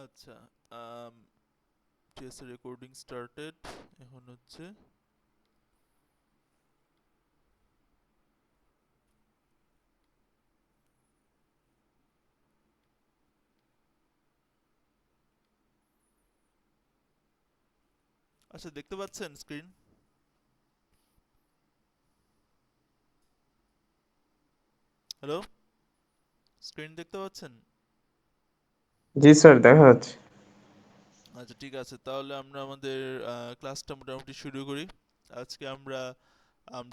আচ্ছা, TSA recording started. এখন হচ্ছে আচ্ছা, দেখতে পাচ্ছেন স্ক্রিন? হ্যালো, স্ক্রিন দেখতে পাচ্ছেন? জি স্যার, দেখা যাচ্ছে। আচ্ছা, ঠিক আছে, তাহলে আমরা আমাদের ক্লাসটা মোটামুটি শুরু করি। আজকে আমরা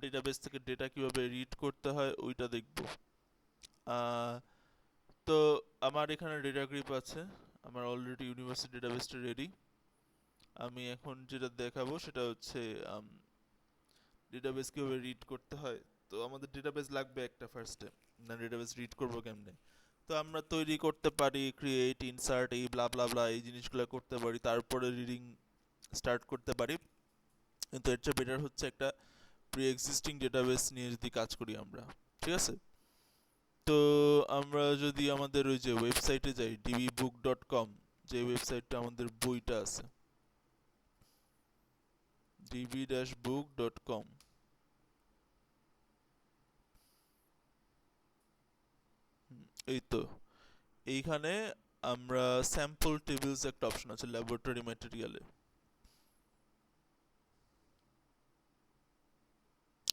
ডেটাবেস থেকে ডেটা কিভাবে রিড করতে হয় ওইটা দেখব। আহ, তো আমার এখানে ডেটা গ্রিপ আছে। আমার অলরেডি ইউনিভার্সিটি ডেটাবেসটা রেডি। আমি এখন যেটা দেখাবো সেটা হচ্ছে ডেটাবেস কিভাবে রিড করতে হয়। তো আমাদের ডেটাবেস লাগবে একটা ফার্স্টে, না ডেটাবেস রিড করবো কেমনে। তো আমরা তৈরি করতে পারি ক্রিয়েট, ইনসার্ট, এই ব্লা ব্লা ব্লা এই জিনিসগুলো করতে পারি, তারপরে রিডিং স্টার্ট করতে পারি। কিন্তু এর চেয়ে বেটার হচ্ছে একটা প্রি এক্সিস্টিং ডেটাবেস নিয়ে যদি কাজ করি আমরা, ঠিক আছে? তো আমরা যদি আমাদের ওই যে ওয়েবসাইটে যাই dbbook.com, যে ওয়েবসাইটটা আমাদের বইটা আছে, db-book.com, এই তো এইখানে আমরা স্যাম্পল টেবিলস একটা অপশন আছে ল্যাবরেটরি ম্যাটেরিয়ালে।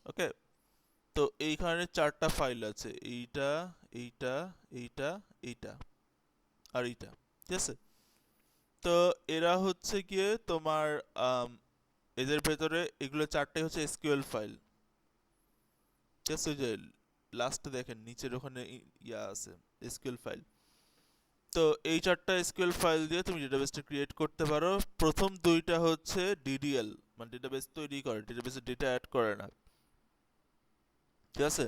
ওকে, তো এইখানে চারটা ফাইল আছে, এইটা, এইটা, এইটা, এইটা আর এইটা, ঠিক আছে? তো এরা হচ্ছে গিয়ে তোমার আম, এদের ভেতরে এগুলো চারটাই হচ্ছে এসকিউএল ফাইল, ঠিক আছে? ওই যে লাস্টে দেখেন নিচের ওখানে ইয়া আছে, এসকিউএল ফাইল। তো এই চারটা এসকিউএল ফাইল দিয়ে তুমি ডেটাবেসটা ক্রিয়েট করতে পারো। প্রথম দুইটা হচ্ছে ডিডিএল, মানে ডেটাবেস তৈরি করে, ডেটাবেসে ডেটা অ্যাড করে না, ঠিক আছে?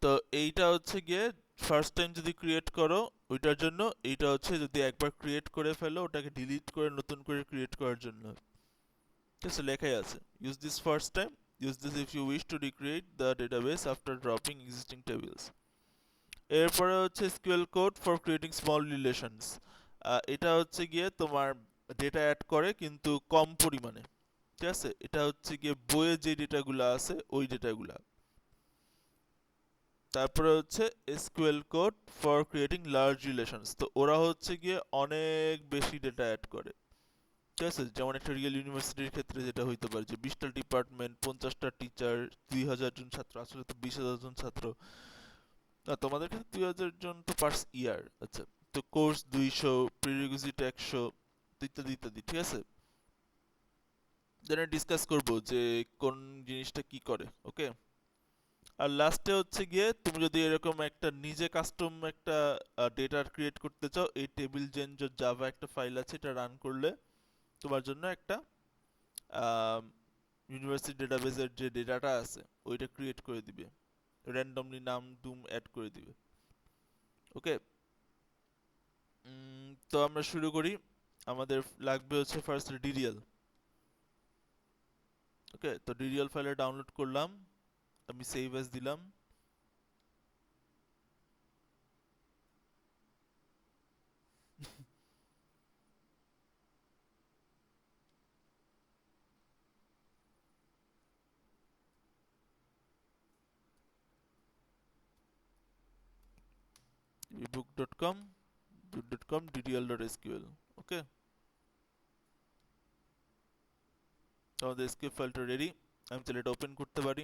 তো এইটা হচ্ছে গিয়ে ফার্স্ট টাইম যদি ক্রিয়েট করো ওইটার জন্য, এইটা হচ্ছে যদি একবার ক্রিয়েট করে ফেলো ওটাকে ডিলিট করে নতুন করে ক্রিয়েট করার জন্য, ঠিক আছে? লেখাই আছে use this first time, use this if you wish to recreate the database after dropping existing tables. এরপরে হচ্ছে SQL code for creating small relations. এটা হচ্ছে গিয়ে তোমার ডেটা অ্যাড করে কিন্তু কম পরিমাণে, ঠিক আছে? এটা হচ্ছে গিয়ে বইয়ে যে ডেটাগুলো আছে ওই ডেটাগুলা। তারপরে হচ্ছে SQL code for creating large relations, তো ওরা হচ্ছে গিয়ে অনেক বেশি ডেটা অ্যাড করে, ঠিক আছে? যেমন একটা রিয়েল ইউনিভার্সিটির ক্ষেত্রে যেটা হইতে পারে যে 20টা ডিপার্টমেন্ট, 50টা টিচার, 2000 জন ছাত্র, আসলে তো 20,000 জন ছাত্র না, তোমাদের ক্ষেত্রে 2000 জন তো পার ইয়ার, আচ্ছা। তো কোর্স 200, প্রিরিকুইজিট 100, ইত্যাদি ইত্যাদি, ঠিক আছে? দেন ডিসকাস করব যে কোন জিনিসটা কি করে, ওকে? আর লাস্টে হচ্ছে গিয়ে তুমি যদি এরকম একটা নিজে কাস্টম একটা ডেটা ক্রিয়েট করতে চাও, এই টেবিল জেন যে জাভা একটা ফাইল আছে এটা রান করলে তোমার জন্য একটা ইউনিভার্সিটি ডেটাবেসের যে ডেটাটা আছে ওইটা ক্রিয়েট করে দিবে, র্যান্ডমলি নাম দুম অ্যাড করে দিবে, ওকে? তো আমরা শুরু করি। আমাদের লাগবে হচ্ছে ফার্স্ট ডিডিএল। ওকে, তো ডিডিএল ফাইলে ডাউনলোড করলাম, আমি সেভ অ্যাজ দিলাম। ebook.com, book.com, ddl.sql, ওকে? তো আমাদের এসকেপ ফাইলটা রেডি, আমি তাহলে এটা ওপেন করতে পারি।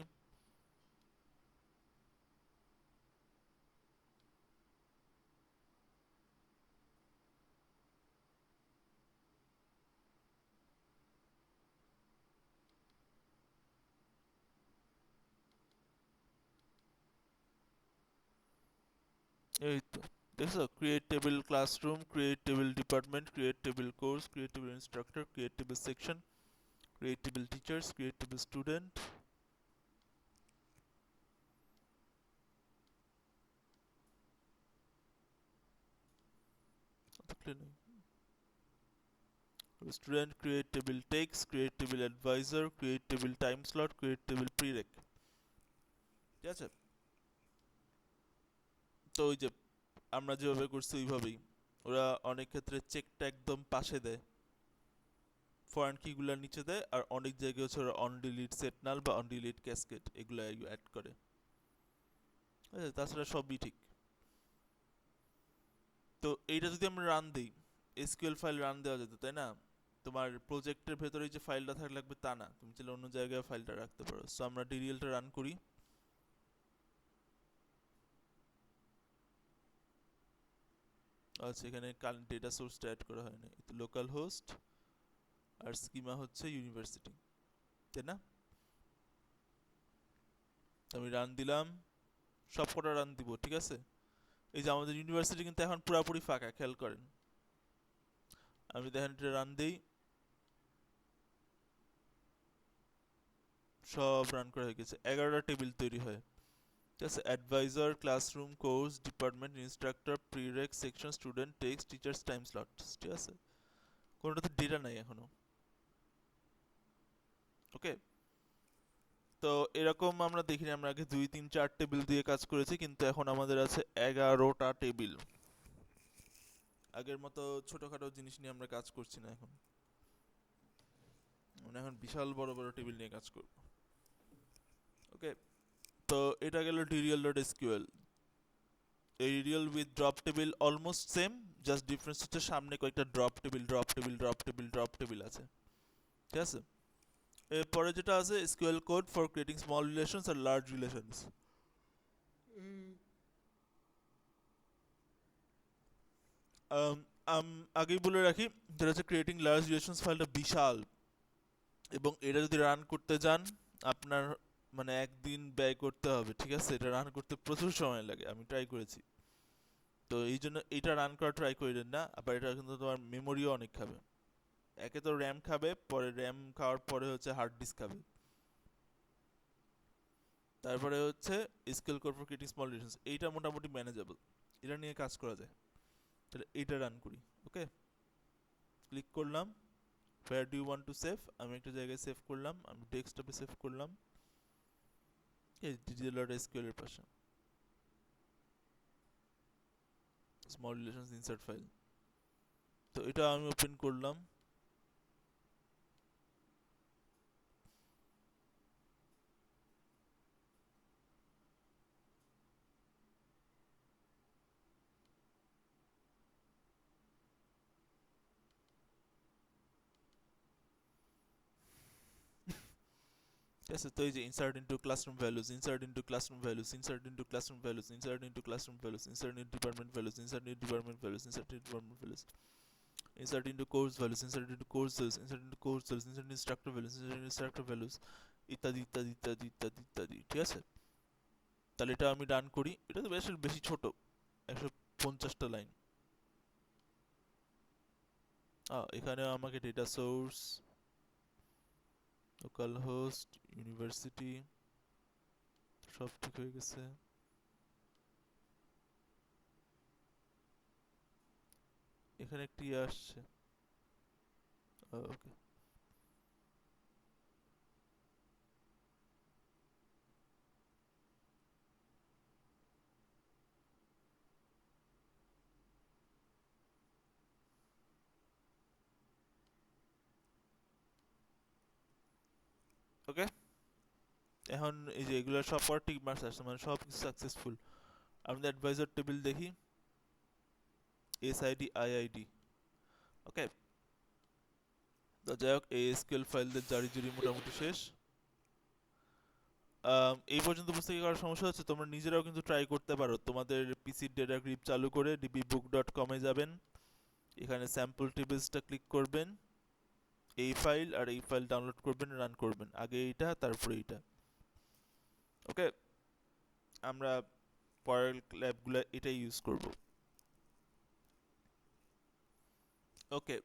এই তো দেখছো, create table classroom, create table department, create table course, create table instructor, create table section, create table teachers, create table student. Student, create table text, create table advisor, create table time slot, create table prereq, ঠিক আছে? তো ওই যে আমরা যেভাবে করছি ওইভাবেই। ওরা অনেক ক্ষেত্রে চেকটা একদম পাশে দেয়, ফরেন কিগুলোর নিচে দেয়, আর অনেক জায়গায় হচ্ছে ওরা অন ডিলিট সেট নাল বা অন ডিলিট ক্যাসকেড এগুলো অ্যাড করে। তাছাড়া সবই ঠিক। তো এইটা যদি আমরা রান দিই, এসকিউএল ফাইল রান দেওয়া যেত তাই না? তোমার প্রজেক্টের ভেতরে যে ফাইলটা থাকা লাগবে তা না, তুমি চাইলে অন্য জায়গায় ফাইলটা রাখতে পারো। সো আমরা ডিরিএলটা রান করি। আচ্ছা, এখানে ডেটা সোর্সটা অ্যাড করা হয়নি, লোকাল হোস্ট আর স্কিমা হচ্ছে ইউনিভার্সিটি, তাই না? আমি রান দিলাম, সব কটা রান দিব, ঠিক আছে? এই যে আমাদের ইউনিভার্সিটি কিন্তু এখন পুরোপুরি ফাঁকা, খেয়াল করেন। আমি দেখেন এটা রান দিই, সব রান করা হয়ে গেছে, 11টা টেবিল তৈরি হয়, ঠিক আছে? Advisor, classroom, course, department, instructor, prereq, section, student, text, teachers, time slot, ঠিক আছে? কোনোটাতে ডেটা নাই এখনো। ওকে, তো এরকম আমরা দেখিনি, আমরা আগে 2 3 4 টেবিল দিয়ে কাজ করেছি, কিন্তু এখন আমাদের আছে 11টা টেবিল। আগের মতো ছোটখাটো জিনিস নিয়ে আমরা কাজ করছি না এখন, মানে এখন বিশাল বড় বড় টেবিল নিয়ে কাজ করব। ওকে, তো এটা গেল derial.sql। এরিয়াল with drop table almost same, just difference হচ্ছে সামনে কয়েকটা drop table drop table drop table drop table আছে, ঠিক আছে? এরপরে যেটা আছে SQL code for creating small relations আর লার্জ রিলেশনস। আগেই বলে রাখি, যেটা হচ্ছে ক্রিয়েটিং লার্জ রিলেশনস ফাইলটা বিশাল, এবং এটা যদি রান করতে যান আপনার মানে একদিন ব্যয় করতে হবে, ঠিক আছে? এটা রান করতে প্রচুর সময় লাগে, আমি ট্রাই করেছি। তো এই জন্য এটা রান করা ট্রাই করেন না, আবার এটা কিন্তু তোমার মেমোরিও অনেক খাবে। একে তো র্যাম খাবে, পরে র্যাম খাওয়ার পরে হচ্ছে হার্ড ডিস্ক খাবে, তারপরে হচ্ছে scale code for creating small relations, এইটা মোটামুটি ম্যানেজেবল, এটা নিয়ে কাজ করা যায়। তাহলে এইটা রান করি। ওকে, ক্লিক করলাম, where do you want to save, আমি একটা জায়গায় সেভ করলাম, আমি ডেস্কটপে সেভ করলাম, এই dll.sql এর পাশে স্মল রিলেশনস ইনসার্ট ফাইল। তো এটা আমি ওপেন করলাম। ঠিক আছে, তো এই যে insert into classroom values, insert into classroom values, insert into classroom values, insert into classroom values, insert into department values, insert into department values, insert into department values, insert into course values, insert into course values, insert into course values, insert into instructor values, insert into instructor values, ইত্যাদি ইত্যাদি ইত্যাদি ইত্যাদি ইত্যাদি, ঠিক আছে? তাহলে এটা আমি রান করি, এটা তো বেশ বেশি ছোট, 150টা লাইন। এখানে আমাকে data source, local host, university সব ঠিক হয়ে গেছে। এখানে একটি আসছে, ওকে, ওকে। এখন এই যে এগুলো সব পর টিক মার্কস আসছে, মানে সব কিছু সাকসেসফুল। আমাদের অ্যাডভাইজার টেবিল দেখি, এসআইডি আইআইডি, ওকে। তো যাই হোক, এই এসকিউএল ফাইলদের জারি জুরি মোটামুটি শেষ। এই পর্যন্ত বুঝতে কি কারো সমস্যা হচ্ছে? তোমরা নিজেরাও কিন্তু ট্রাই করতে পারো, তোমাদের পিসির ডেটা গ্রিপ চালু করে dbbook.com এ যাবেন, এখানে স্যাম্পল টেবিলসটা ক্লিক করবেন, এই ফাইল আর এই ফাইল ডাউনলোড করবেন, রান করবেন, আগে এইটা তারপরে এইটা। ওকে, আমরা পরের ল্যাবগুলো এটাই ইউজ করব। ওকে,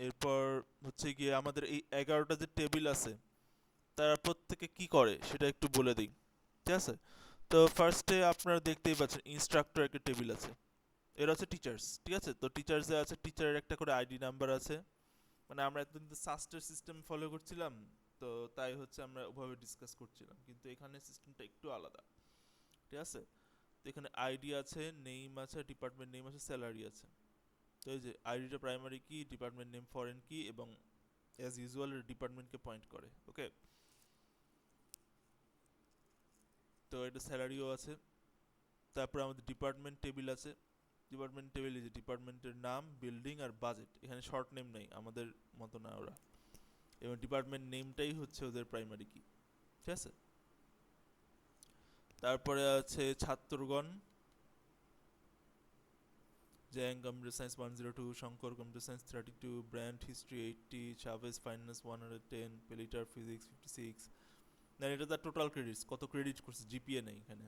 এরপর হচ্ছে গিয়ে আমাদের এই 11টা যে টেবিল আছে তারা প্রত্যেকে কি করে সেটা একটু বলে দিই, ঠিক আছে? তো ফার্স্টে আপনারা দেখতেই পাচ্ছেন ইনস্ট্রাক্টর একটা টেবিল আছে, এর হচ্ছে টিচার্স, ঠিক আছে? তো টিচার্সে আছে, টিচারের একটা করে আইডি নাম্বার আছে, মানে আমরা এতদিন তো সাস্টের সিস্টেম ফলো করছিলাম, তো তাই হচ্ছে আমরা ওভাবে ডিসকাস করছিলাম, কিন্তু এখানে সিস্টেমটা একটু আলাদা, ঠিক আছে? তো এখানে আইডি আছে, নেম আছে, ডিপার্টমেন্ট নেম আছে, স্যালারি আছে। তো এই যে আইডিটা প্রাইমারি কি, ডিপার্টমেন্ট নেম ফরেন কি, এবং অ্যাজ ইউজুয়াল ডিপার্টমেন্টকে পয়েন্ট করে। ওকে, তো এটা স্যালারিও আছে। তারপর আমাদের ডিপার্টমেন্ট টেবিল আছে। ডিপার্টমেন্ট টেবিলে যে ডিপার্টমেন্টের নাম, বিল্ডিং আর বাজেট, এখানে শর্ট নেম নেই আমাদের মতো না ওরা, এবং ডিপার্টমেন্ট নেমটাই হচ্ছে ওদের প্রাইমারি কি। ঠিক আছে, তারপরে আছে ছাত্রগণ, Zhang computer science 102, Shankar computer science 32, Brandt history 80, Chavez finance 110, Peltier physics 56। Then এটা তার টোটাল ক্রেডিটস, কত ক্রেডিট করছে, জিপিএ নেই এখানে।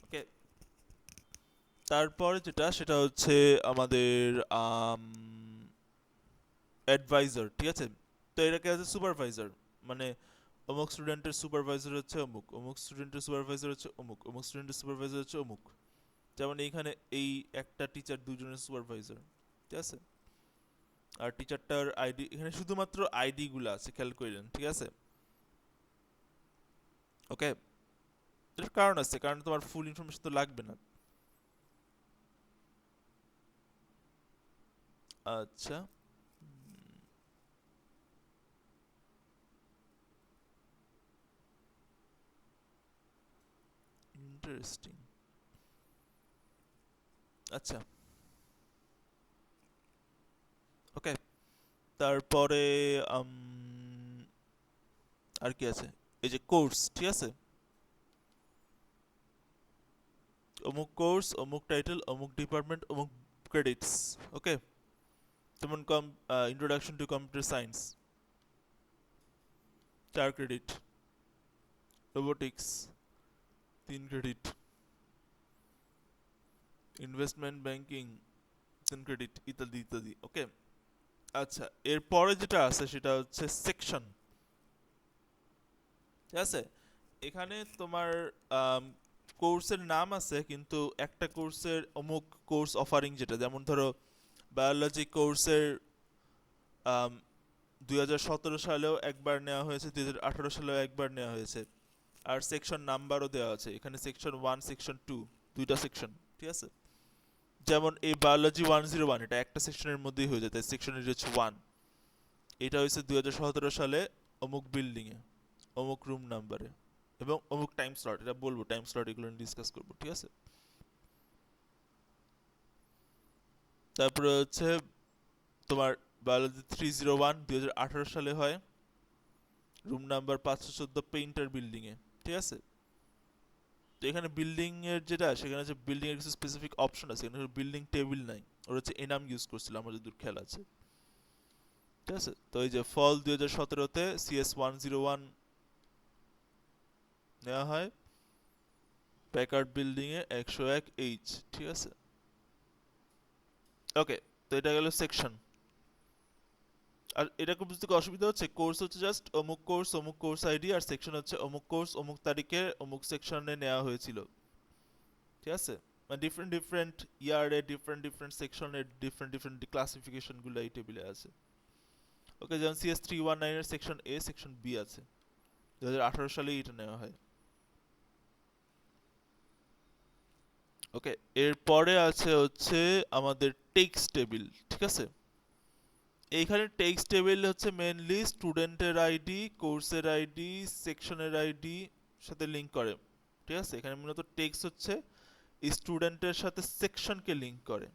ওকে, তারপরে যেটা সেটা হচ্ছে আমাদের অ্যাডভাইজার। ঠিক আছে, তো এটাকে আছে সুপারভাইজার, মানে অমুক স্টুডেন্টের সুপারভাইজার হচ্ছে অমুক, অমুক স্টুডেন্টের সুপারভাইজার হচ্ছে অমুক, অমুক স্টুডেন্টের সুপারভাইজার হচ্ছে অমুক। যেমন এইখানে এই একটা টিচার দুজনের সুপারভাইজার। ঠিক আছে, আর টিচারটার আইডি, এখানে শুধুমাত্র আইডি গুলো আছে, খেয়াল করলেন। ঠিক আছে, ওকে, এটার কারণ আছে, কারণ তোমার ফুল ইনফরমেশন তো লাগবে না। আচ্ছা, ইন্টারেস্টিং। আচ্ছা, ওকে, তারপরে আর কি আছে, এই যে কোর্স। ঠিক আছে, অমুক কোর্স, অমুক টাইটেল, অমুক ডিপার্টমেন্ট, অমুক ক্রেডিটস। ওকে, যেমন introduction to computer science 4 credit, robotics 3 credit, investment banking 3 credit, ইত্যাদি ইত্যাদি। ওকে, আচ্ছা, এরপরে যেটা আছে সেটা হচ্ছে সেকশন। ঠিক আছে, এখানে তোমার কোর্সের নাম আছে, কিন্তু একটা কোর্সের অমুক কোর্স অফারিং, যেটা যেমন ধরো বায়োলজি কোর্সের 2017 সালেও একবার নেওয়া হয়েছে, 2018 সালেও একবার নেওয়া হয়েছে, আর সেকশন নাম্বারও দেওয়া আছে এখানে, সেকশন 1, সেকশন 2, দুইটা সেকশন। ঠিক আছে, যেমন এই বায়োলজি 101, এটা একটা সেকশনের মধ্যেই হয়ে যায়, তাই সেকশনের হচ্ছে 1। এটা হয়েছে 2017 সালে অমুক বিল্ডিং এ, অমুক রুম নাম্বারে, এবং অমুক টাইম স্লট, এটা বলবো টাইম স্লট, এগুলো ডিসকাস করবো। ঠিক আছে, তারপরে হচ্ছে তোমার বায়োলজি 301 2018 সালে হয়, রুম নাম্বার 514, পেইন্টার বিল্ডিং এ। ঠিক আছে, তো এখানে বিল্ডিং এর যেটা, সেখানে হচ্ছে বিল্ডিং এর কিছু স্পেসিফিক অপশন আছে, এখানে বিল্ডিং টেবিল নাই, ওরা হচ্ছে এনাম ইউজ করছিল, আমার যতদূর খেয়াল আছে। ঠিক আছে, তো এই যে ফল 2017-তে CS 101 নেওয়া হয়, প্যাকার্ড বিল্ডিং এ 101H। ঠিক আছে, ওকে, তো এটা গেল সেকশন। আর এটা খুব বুঝতে অসুবিধা হচ্ছে, কোর্স হচ্ছে জাস্ট অমুক কোর্স আইডি, আর সেকশন হচ্ছে অমুক কোর্স অমুক তারিখে অমুক সেকশনে নেওয়া হয়েছিল। ঠিক আছে, মানে ডিফারেন্ট ডিফারেন্ট ইয়ারে, ডিফারেন্ট ডিফারেন্ট সেকশনের ডিফারেন্ট ডিফারেন্ট ক্লাসিফিকেশন গুলো এই টেবিলে আছে। ওকে, যেমন CS 319 এর সেকশন এ, সেকশন বি আছে, 2018 সালেই এটা নেওয়া হয়। ওকে, এরপরে আছে হচ্ছে আমাদের টেক্সট টেবিল। ঠিক আছে, এইখানে টেক্সট টেবিল হচ্ছে মেনলি স্টুডেন্টের আইডি, কোর্সের আইডি, সেকশনের আইডি সাথে লিংক করে। ঠিক আছে, এখানে মূলত টেক্সট হচ্ছে স্টুডেন্টের সাথে সেকশনকে লিংক করে,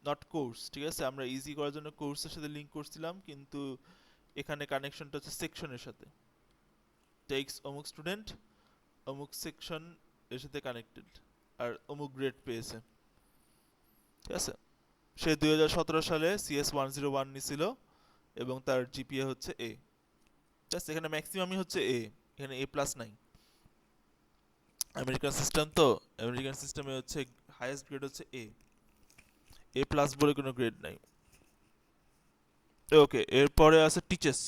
নট কোর্স। ঠিক আছে, আমরা ইজি করার জন্য কোর্সের সাথে লিংক করছিলাম, কিন্তু এখানে কানেকশনটা হচ্ছে সেকশনের সাথে। টেক্সট অমুক স্টুডেন্ট, অমুক সেকশন এর সাথে কানেক্টেড, আর অমুক গ্রেড পেয়েছে। ঠিক আছে, সে 2017 সালে CS 101 নিছিল, এবং তার জিপিএ হচ্ছে A। জাস্ট এখানে ম্যাক্সিমামই হচ্ছে A, এখানে A+ নাই। আমেরিকান সিস্টেম, তো আমেরিকান সিস্টেমে হচ্ছে হাইয়েস্ট গ্রেড হচ্ছে A+ বলে কোনো গ্রেড নাই। ওকে, এরপরে আছে টিচার্স।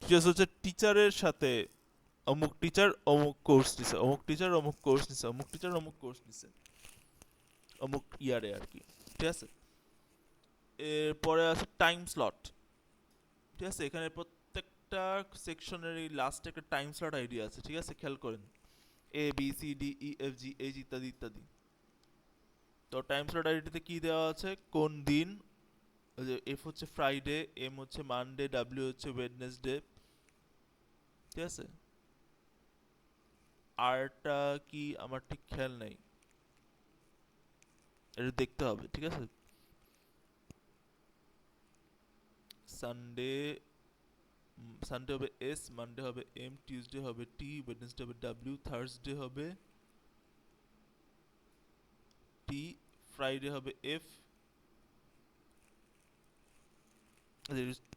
টিচার্স হচ্ছে টিচারের সাথে অমুক টিচার অমুক কোর্স নিছে, অমুক টিচার অমুক কোর্স নিছে, অমুক টিচার অমুক কোর্স নিছে, অমুক ইয়ারে আর কি। ঠিক আছে, এরপরে আছে টাইম স্লট। ঠিক আছে, এখানে প্রত্যেকটা সেকশনের এই লাস্টে একটা টাইম স্লট আইডি আছে। ঠিক আছে, খেয়াল করেন, A B C D E F G H ইত্যাদি ইত্যাদি। তো টাইম স্লট আইডিতে কি দেওয়া আছে, কোন দিন, এফ হচ্ছে ফ্রাইডে, এম হচ্ছে মানডে, ডাব্লিউ হচ্ছে ওয়েডনেসডে, ঠিক আছে। আরটা কি আমার ঠিক খেয়াল নাই, এটা দেখতে হবে, ঠিক আছে। সানডে, সানডে হবে এস, মানডে হবে এম, টিউসডে হবে টি, ওয়েডনেসডে হবে ডাব্লিউ, থার্সডে হবে টি, ফ্রাইডে হবে এফ,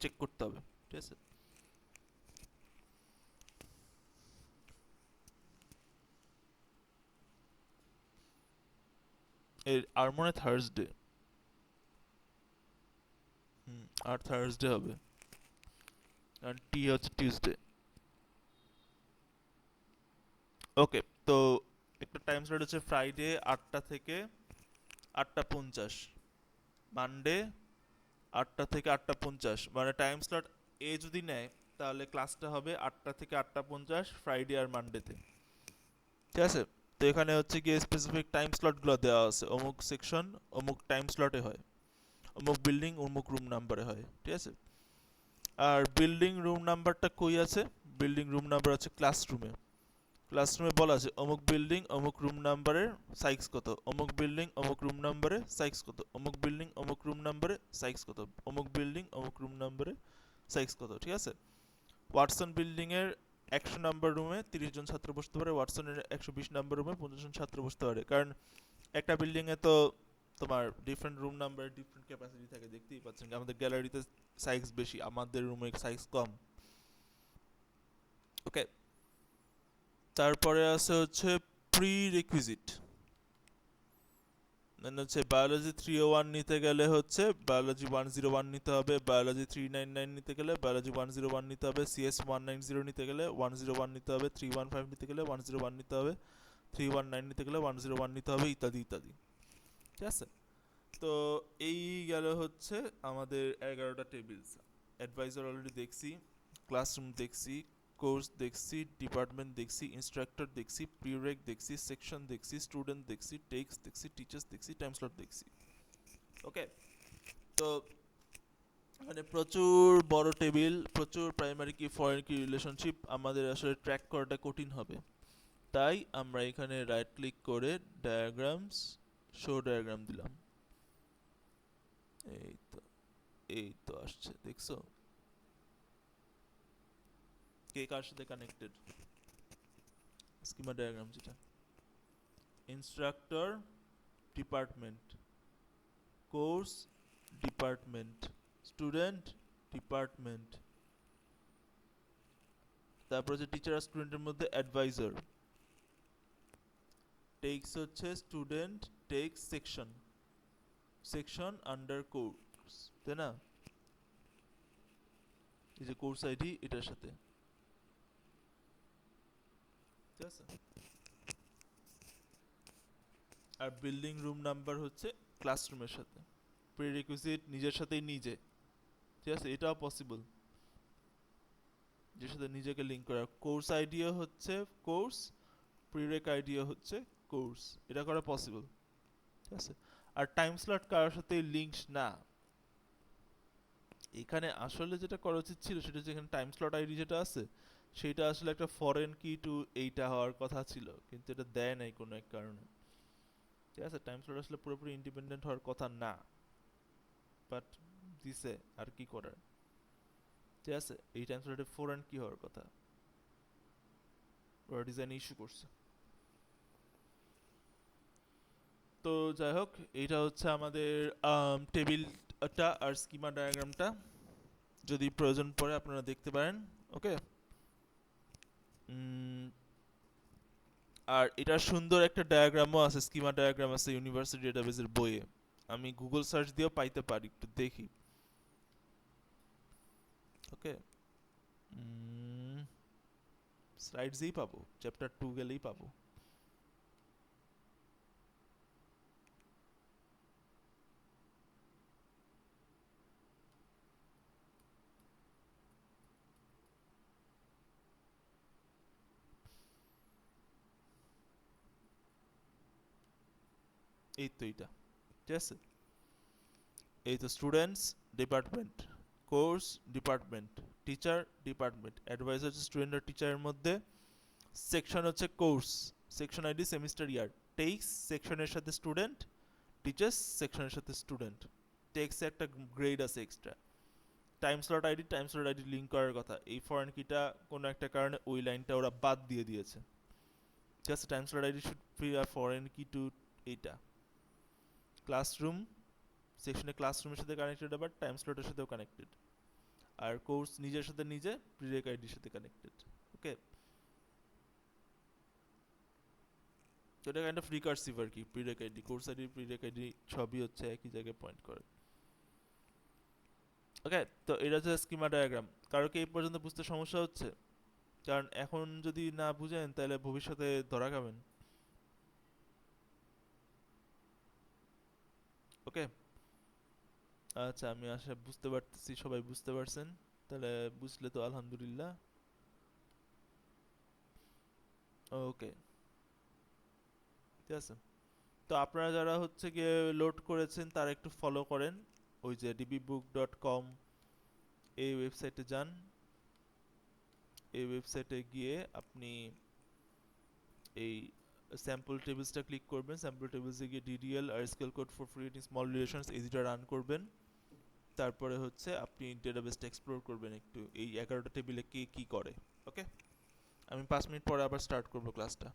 চেক করতে হবে, ঠিক আছে। এর আর মনে হয় থার্সডে, আর থার্সডে হবে, আর টি হচ্ছে টিউসডে। ওকে, তো একটা টাইম স্লট হচ্ছে ফ্রাইডে 8টা থেকে 8টা 50, মানডে 8টা থেকে 8টা 50, মানে টাইম স্লট এ যদি নেয় তাহলে ক্লাসটা হবে 8টা থেকে 8টা 50 ফ্রাইডে আর মানডেতে, ঠিক আছে। তো এখানে হচ্ছে কি স্পেসিফিক টাইম স্লটগুলো দেওয়া আছে, অমুক সেকশন অমুক টাইম স্লটে হয়, অমুক বিল্ডিং অমুক রুম নাম্বারে হয়, ঠিক আছে। আর বিল্ডিং রুম নাম্বারটা কই আছে, বিল্ডিং রুম নাম্বার আছে ক্লাসরুমে। ক্লাসরুমে বলা আছে অমুক বিল্ডিং অমুক রুম নাম্বারের সাইজ কত, অমুক বিল্ডিং অমুক রুম নাম্বারে সাইজ কত, অমুক বিল্ডিং অমুক রুম নাম্বারে সাইজ কত, অমুক বিল্ডিং অমুক রুম নাম্বারে সাইজ কত, ঠিক আছে। ওয়াটসন বিল্ডিং এর 100 নম্বর রুমে 30 জন ছাত্র বসতে পারে, ওয়াটসনের 120 নম্বর রুমে 50 জন ছাত্র বসতে পারে, কারণ একটা বিল্ডিং এ তো তোমার different room number different capacity থাকে, দেখতেই পাচ্ছেন আমাদের গ্যালারিতে সাইজ বেশি, আমাদের রুমে সাইজ কম। ওকে, তারপরে আছে হচ্ছে প্রি রিকুইজিট, মানে হচ্ছে বায়োলজি 301 নিতে গেলে হচ্ছে বায়োলজি 101 নিতে হবে, বায়োলজি 399 নিতে গেলে বায়োলজি 101 নিতে হবে, সিএস 190 নিতে গেলে 101 নিতে হবে, 315 নিতে গেলে 101 নিতে হবে, 319 নিতে গেলে 101 নিতে হবে, ইত্যাদি ইত্যাদি, ঠিক আছে। তো এই গেল হচ্ছে আমাদের 11টা টেবিলস। অ্যাডভাইজার অলরেডি দেখছি, ক্লাসরুম দেখছি, কোর্স দেখছি, ডিপার্টমেন্ট দেখছি, ইনস্ট্রাক্টর দেখছি, প্রিরেক দেখছি, সেকশন দেখছি, স্টুডেন্ট দেখছি, টেক্সট দেখছি, টিচার্স দেখছি, টাইম স্লট দেখছি। ওকে, তো মানে প্রচুর বড় টেবিল, প্রচুর প্রাইমারি কি ফরেন কি রিলেশনশিপ, আমাদের আসলে ট্র্যাক করাটা কঠিন হবে। তাই আমরা এখানে রাইট ক্লিক করে ডায়াগ্রামস, শো ডায়াগ্রাম দিলাম। এই তো, এই তো আসছে, দেখছো কে কার সাথে কানেক্টেড। স্কিমা ডায়াগ্রাম যেটা, instructor department, course department, student department, তারপর হচ্ছে টিচার আর স্টুডেন্টের মধ্যে অ্যাডভাইজার, টেক্স হচ্ছে student, takes section, section under course, তাই না, এই যে কোর্স আইডি এটার সাথে, ঠিক আছে। আর বিল্ডিং রুম নাম্বার হচ্ছে ক্লাসরুমের সাথে, প্রিরিকুইজিট নিজের সাথেই নিজে, ঠিক আছে, এটাও পসিবল, যের সাথে নিজেকে লিঙ্ক করা। কোর্স আইডিও হচ্ছে কোর্স, প্রিরেক আইডিও হচ্ছে কোর্স, এটা করা পসিবল, ঠিক আছে। আর টাইম স্লট কারোর সাথে লিঙ্ক না, এখানে আসলে যেটা করা উচিত ছিল সেটা হচ্ছে এখানে টাইম স্লট আইডি যেটা আছে সেটা আসলে একটা ফরেন কি টু এইটা হওয়ার কথা ছিল, কিন্তু এটা দেয় নাই কোনো এক কারণে, ঠিক আছে। টাইম স্লট আসলে পুরোপুরি ইন্ডিপেন্ডেন্ট হওয়ার কথা না, বাট দিছে, আর কি করার, ঠিক আছে। এই টাইম স্লটে ফরেন কি হওয়ার কথা, ওরা ডিজাইন ইস্যু করছে। তো যাই হোক, এইটা হচ্ছে আমাদের টেবিলটা আর স্কিমা ডায়াগ্রামটা, যদি প্রয়োজন পড়ে আপনারা দেখতে পারেন। ওকে, আর এটা সুন্দর একটা ডায়াগ্রামও আছে, স্কিমা ডায়াগ্রাম আছে ইউনিভার্সিটি ডেটাবেসের বইয়ে, আমি গুগল সার্চ দিয়েও পাইতে পারি, একটু দেখি। ওকে, স্লাইডসেই পাবো, চ্যাপ্টার 2 গেলেই পাবো। এই তো এইটা, ঠিক আছে। এই তো students department, course department, teacher department, advisor student আর টিচারের মধ্যে, সেকশন হচ্ছে course, section ID semester year, takes সেকশনের সাথে স্টুডেন্ট, টিচার্স সেকশনের সাথে স্টুডেন্ট, টেক্সে একটা গ্রেড আছে extra, time slot ID link করার কথা, এই ফরেন কিটা কোনো একটা কারণে ওই লাইনটা ওরা বাদ দিয়ে দিয়েছে, ঠিক আছে। Time slot ID should be a foreign key to এইটা, ক্লাসরুম সেকশনে ক্লাসরুমের সাথে কানেক্টেড, আবার টাইম স্লটের সাথেও কানেক্টেড, আর কোর্স নিজের সাথে নিজে প্রিরেক আইডির সাথে কানেক্টেড, ওকে। তো এটা কাইন্ড অফ রিকার্সিভ আর কি, প্রিরেক আইডি, কোর্স আইডি, প্রিরেক আইডি সবই হচ্ছে একই জায়গায় পয়েন্ট করে, ওকে। তো এটা হচ্ছে স্কিমা ডায়াগ্রাম। কারো কি এই পর্যন্ত বুঝতে সমস্যা হচ্ছে? কারণ এখন যদি না বুঝেন তাহলে ভবিষ্যতে ধরা খাবেন, ওকে। আচ্ছা, আমি আশা বুঝতে পারতেছি সবাই বুঝতে পারছেন, তাহলে বুঝলে তো আলহামদুলিল্লাহ, ওকে, ঠিক আছে। তো আপনারা যারা হচ্ছে গিয়ে লোড করেছেন তারা একটু ফলো করেন, ওই যে dbbook.com এই ওয়েবসাইটে যান, এই ওয়েবসাইটে গিয়ে আপনি এই স্যাম্পল টেবিলসটা ক্লিক করবেন, স্যাম্পল টেবিলসে গিয়ে ডিডিএল আর SQL code for creating small relations এই দুটো রান করবেন, তারপরে হচ্ছে আপনি ডেটাবেসটা এক্সপ্লোর করবেন একটু, এই 11টা টেবিলে কে কী করে, ওকে। আমি 5 মিনিট পরে আবার স্টার্ট করবো ক্লাসটা।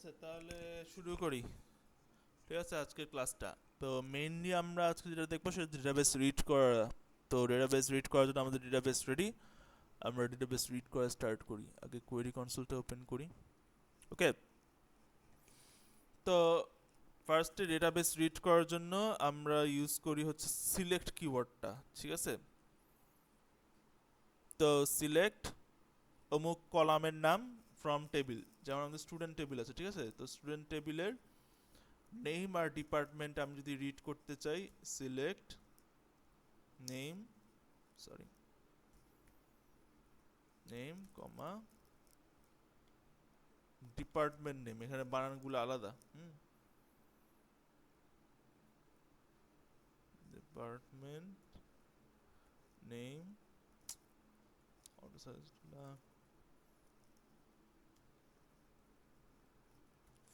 আচ্ছা তাহলে শুরু করি, ঠিক আছে, আজকের ক্লাসটা। তো মেইনলি আমরা আজকে যেটা দেখবো সেটা ডেটাবেস রিড করা। তো ডেটাবেস রিড করার জন্য আমাদের ডেটাবেস রেডি। আমরা ডেটাবেস রিড করা স্টার্ট করি। আগে কোয়েরি কনসোলটা ওপেন করি। ওকে, তো ফার্স্টে ডেটাবেস রিড করার জন্য আমরা ইউজ করি হচ্ছে সিলেক্ট কিওয়ার্ডটা, ঠিক আছে। তো সিলেক্ট অমুক কলামের নাম ফ্রম টেবিল, যেমন আমাদের স্টুডেন্ট টেবিল আছে, ঠিক আছে। তো স্টুডেন্ট টেবিলের নেম আর ডিপার্টমেন্ট আমি যদি রিড করতে চাই, সিলেক্ট নেম, সরি, নেম কমা ডিপার্টমেন্ট নেম, এখানে বানানগুলো আলাদা। ডিপার্টমেন্ট নেম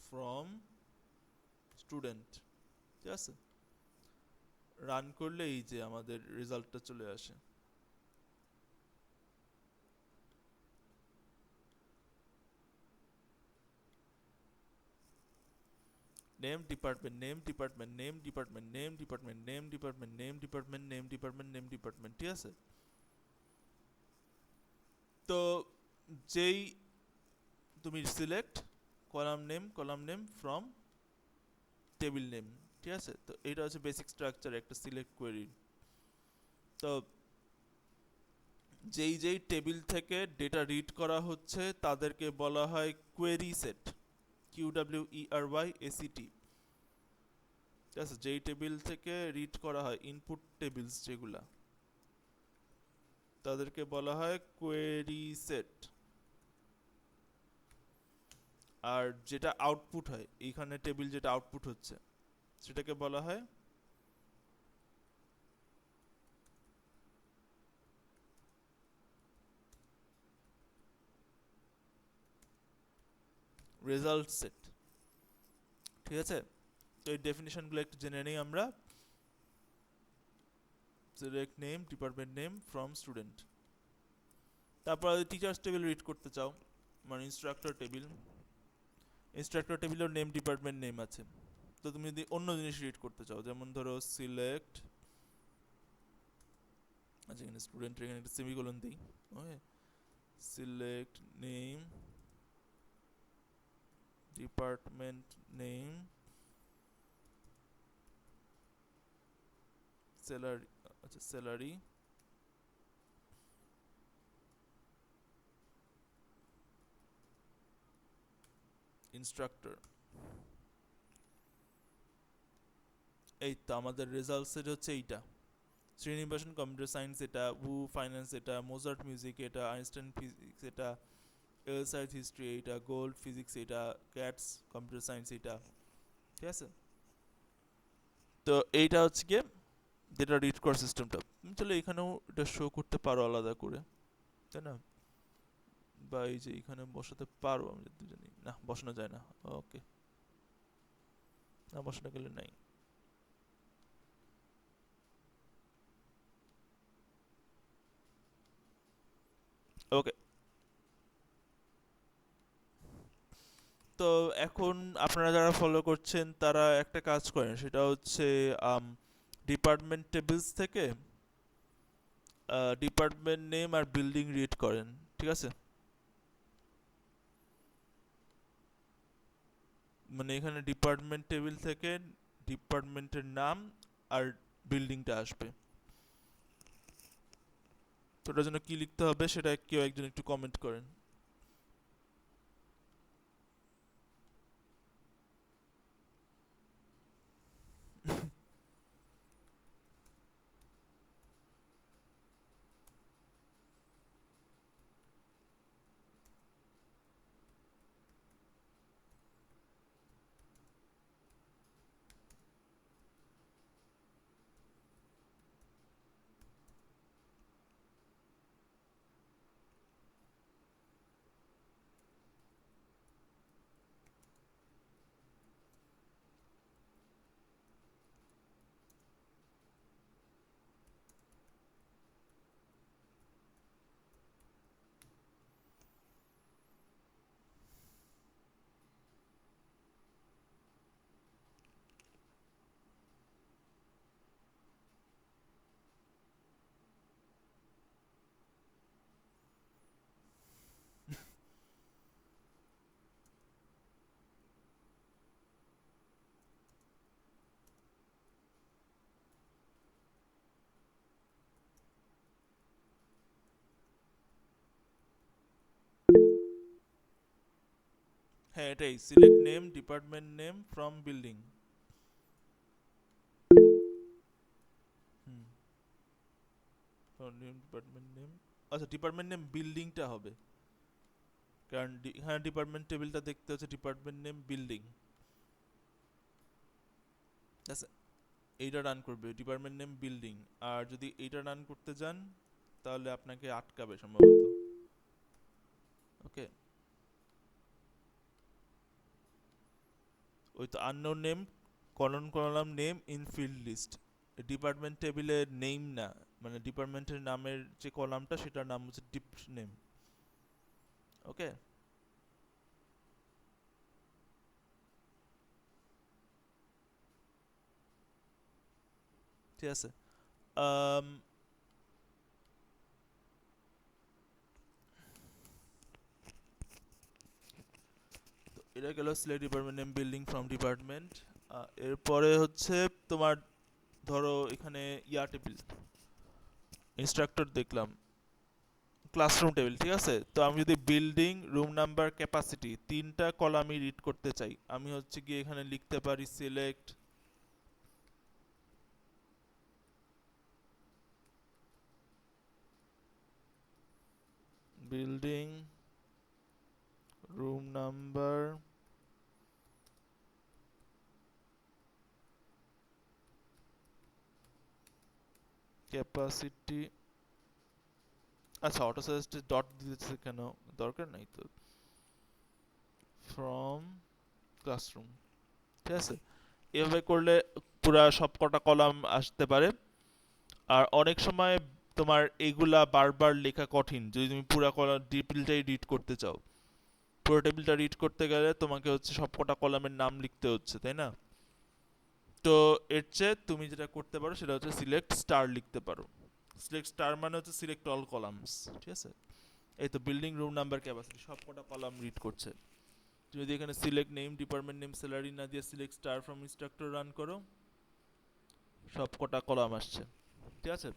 ফ্রম স্টুডেন্ট, ঠিক আছে। রান করলে এই যে আমাদের রেজাল্টটা চলে আসে। Name department, name department, name department, name department, name department, name department, name department, name department, ঠিক আছে। তো যেই তুমি select column name from table name, ঠিক আছে। তো এটা হচ্ছে বেসিক স্ট্রাকচার একটা সিলেক্ট কোয়েরি। তো যেই যেই টেবিল থেকে ডেটা রিড করা হচ্ছে তাদেরকে বলা হয় কোয়েরি সেট, QWERYACT, ঠিক আছে। যেই টেবিল থেকে রিড করা হয়, ইনপুট টেবিলস যেগুলা, তাদেরকে বলা হয় কোয়েরি সেট। আর যেটা আউটপুট হয়, এইখানে টেবিল যেটা আউটপুট হচ্ছে সেটাকে বলা হয় রেজাল্ট সেট, ঠিক আছে। তো এই ডেফিনিশনগুলো একটু জেনে নিই আমরা। Select name department name from student. তারপর টিচার্স টেবিল রিড করতে চাও, মানে ইনস্ট্রাক্টর টেবিল, ইনস্ট্রাক্টর টেবিলের নেম ডিপার্টমেন্ট নেম আছে। তো তুমি যদি অন্য জিনিস রিড করতে চাও, যেমন ধরো সিলেক্ট, আচ্ছা এখানে স্টুডেন্টের এখানে একটা সেমিকোলন দিই, okay, select name department name salary, আচ্ছা স্যালারি ইনস্ট্রাক্টর। এই তো আমাদের রেজাল্ট সেট হচ্ছে এইটা। শ্রীনিবাসন কম্পিউটার সায়েন্স এটা, উ ফাইন্যান্স এটা, মোজার্ট মিউজিক এটা, আইনস্টাইন ফিজিক্স এটা, এলসাইথ হিস্ট্রি এটা, গোল্ড ফিজিক্স এটা, ক্যাটস কম্পিউটার সায়েন্স এটা, ঠিক আছে। তো এইটা হচ্ছে গিয়ে যেটা রিড করার সিস্টেমটা। তুমি তাহলে এখানেও এটা শো করতে পারো আলাদা করে, তাই না, বা এই যে এখানে বসাতে পারো, আমি যদি জানি না বসানো যায় না। ওকে, না বসানো গেলে নাই। ওকে, তো এখন আপনারা যারা ফলো করছেন তারা একটা কাজ করেন, সেটা হচ্ছে ডিপার্টমেন্ট টেবিলস থেকে ডিপার্টমেন্ট নেম আর বিল্ডিং রিড করেন, ঠিক আছে। মানে এখানে ডিপার্টমেন্ট টেবিল থেকে ডিপার্টমেন্টের নাম আর বিল্ডিংটা আসবে। তো ওটার জন্য কি লিখতে হবে সেটা কেউ একজন একটু কমেন্ট করেন। হ্যাঁ এটাই, select name department name from building. Hmm, name department name, আচ্ছা ডিপার্টমেন্ট নেম বিল্ডিংটা হবে, কারণ হ্যাঁ ডিপার্টমেন্ট টেবিলটা দেখতে হচ্ছে ডিপার্টমেন্ট নেম বিল্ডিং। আচ্ছা এইটা রান করবে ডিপার্টমেন্ট নেম বিল্ডিং, আর যদি এইটা রান করতে যান তাহলে আপনাকে আটকাবে সম্ভবত। ওকে, ওই তো unknown name column name in field list, department টেবিলের নেম না, মানে ডিপার্টমেন্টের নামের যে কলামটা সেটার নাম হচ্ছে ডিপ নেম। ওকে, ঠিক আছে। আম, তো এটা গেল select department name building from department. এরপরে হচ্ছে তোমার ধরো এখানে ইয়া টেবিল ইনস্ট্রাক্টর দেখলাম, ক্লাসরুম টেবিল, ঠিক আছে। তো আমি যদি বিল্ডিং রুম নাম্বার ক্যাপাসিটি তিনটা কলামই রিড করতে চাই, আমি হচ্ছে গিয়ে এখানে লিখতে পারি select building room number capacity, আচ্ছা অটো সাজেস্টে ডট দিতেছে কেন, দরকার নাই তো, ফ্রম ক্লাসরুম, ঠিক আছে। এভাবে করলে পুরা সবকটা কলাম আসতে পারে। আর অনেক সময় তোমার এইগুলা বারবার লেখা কঠিন, যদি তুমি পুরা কলাম টেবিলটাই রিড করতে চাও, পুরো টেবিলটা রিড করতে গেলে তোমাকে হচ্ছে সবকটা কলামের নাম লিখতে হচ্ছে, তাই না। তো এর চেয়ে তুমি যেটা করতে পারো সেটা হচ্ছে সিলেক্ট স্টার লিখতে পারো। সিলেক্ট স্টার মানে হচ্ছে সিলেক্ট অল কলামস, ঠিক আছে। এই তো বিল্ডিং রুম নাম্বার ক্যাপাসিটি সবকটা কলাম রিড করছে। তুমি যদি এখানে select name department name salary না দিয়ে select star from instructor run করো, সবকটা কলাম আসছে, ঠিক আছে।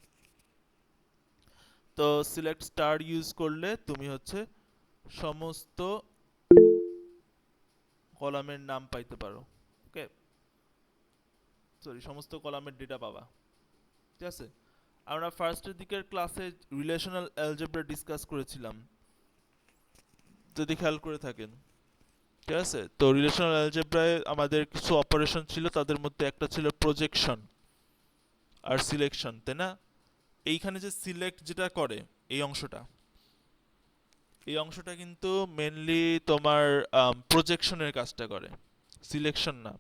তো সিলেক্ট স্টার ইউজ করলে তুমি হচ্ছে সমস্ত কলামের নাম পাইতে পারো। ওকে, সরি সমস্ত কলামের ডেটা পাবা, ঠিক আছে। আমরা ফার্স্টের দিকের ক্লাসে রিলেশনাল অ্যালজেব্রা ডিসকাস করেছিলাম, যদি খেয়াল করে থাকেন, ঠিক আছে। তো রিলেশনাল অ্যালজেব্রায় আমাদের কিছু অপারেশন ছিল, তাদের মধ্যে একটা ছিল প্রজেকশন আর সিলেকশন, তাই না। এইখানে যে সিলেক্ট যেটা করে এই অংশটা, এই অংশটা কিন্তু মেনলি তোমার প্রজেকশনের কাজটা করে, সিলেকশন না।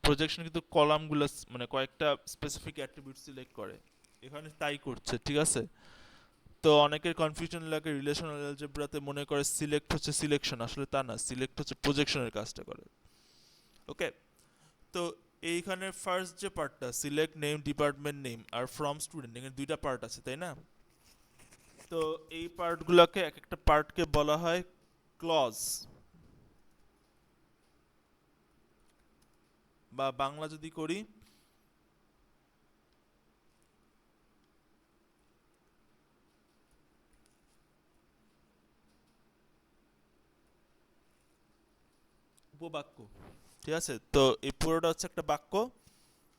প্রজেকশন কিন্তু কলামগুলো মানে কয়েকটা স্পেসিফিক অ্যাট্রিবিউট সিলেক্ট করে, এখানে তাই করছে, ঠিক আছে। তো অনেকের কনফিউশন লাগে রিলেশনাল অ্যালজেব্রাতে, মনে করে সিলেক্ট হচ্ছে সিলেকশন, আসলে তা না, সিলেক্ট হচ্ছে প্রজেকশনের কাজটা করে। ওকে, তো এইখানে ফার্স্ট যে পার্টটা select name department name are from student, এখানে দুইটা পার্ট আছে, তাই না। তো এই পার্টগুলোকে এক একটা পার্টকে বলা হয় ক্লজ, বা বাংলা যদি করি উপবাক্য, ঠিক আছে। তো এই পুরোটা হচ্ছে একটা বাক্য,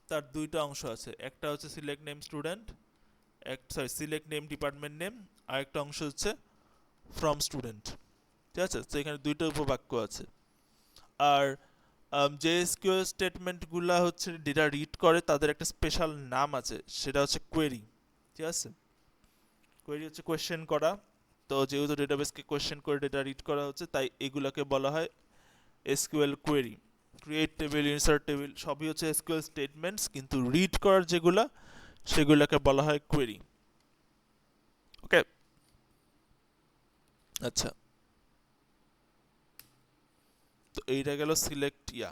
তার দুইটা অংশ আছে, একটা হচ্ছে select name student, sorry select name department name, আর একটা অংশ হচ্ছে ফ্রম স্টুডেন্ট, ঠিক আছে। তো এখানে দুইটা উপবাক্য আছে। আর যে এসকিউএল স্টেটমেন্টগুলো হচ্ছে ডেটা রিড করে তাদের একটা স্পেশাল নাম আছে, সেটা হচ্ছে কোয়েরি, ঠিক আছে। কোয়েরি হচ্ছে কোয়েশ্চেন করা, তো যেহেতু ডেটাবেসকে কোয়েশ্চেন করে ডেটা রিড করা হচ্ছে, তাই এগুলাকে বলা হয় SQL query. Create table insert table সবই হচ্ছে এসকিউএল স্টেটমেন্টস, কিন্তু রিড করার যেগুলা সেগুলোকে বলা হয় কোয়েরি। ওকে, আচ্ছা। তো এইটা গেল সিলেক্ট ইয়া।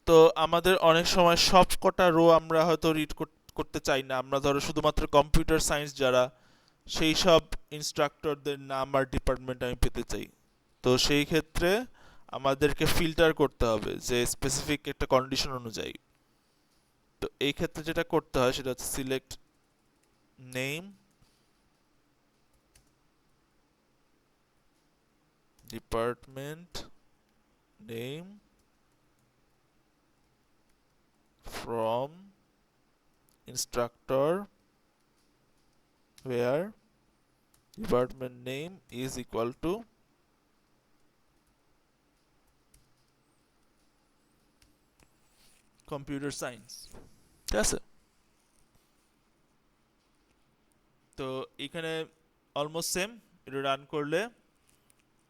তো আমাদের অনেক সময় সব কটা রো আমরা হয়তো রিড করতে চাই না, আমরা ধরো শুধুমাত্র কম্পিউটার সায়েন্স যারা, সেই সব ইনস্ট্রাক্টরদের নাম আর ডিপার্টমেন্ট আমি পেতে চাই। তো সেই ক্ষেত্রে আমাদেরকে ফিল্টার করতে হবে যে স্পেসিফিক একটা কন্ডিশন অনুযায়ী। তো এই ক্ষেত্রে যেটা করতে হয় সেটা হচ্ছে select name department name from instructor where department name is equal to computer science, ঠিক আছে? তো এখানে অলমোস্ট সেম, এটা রান করলে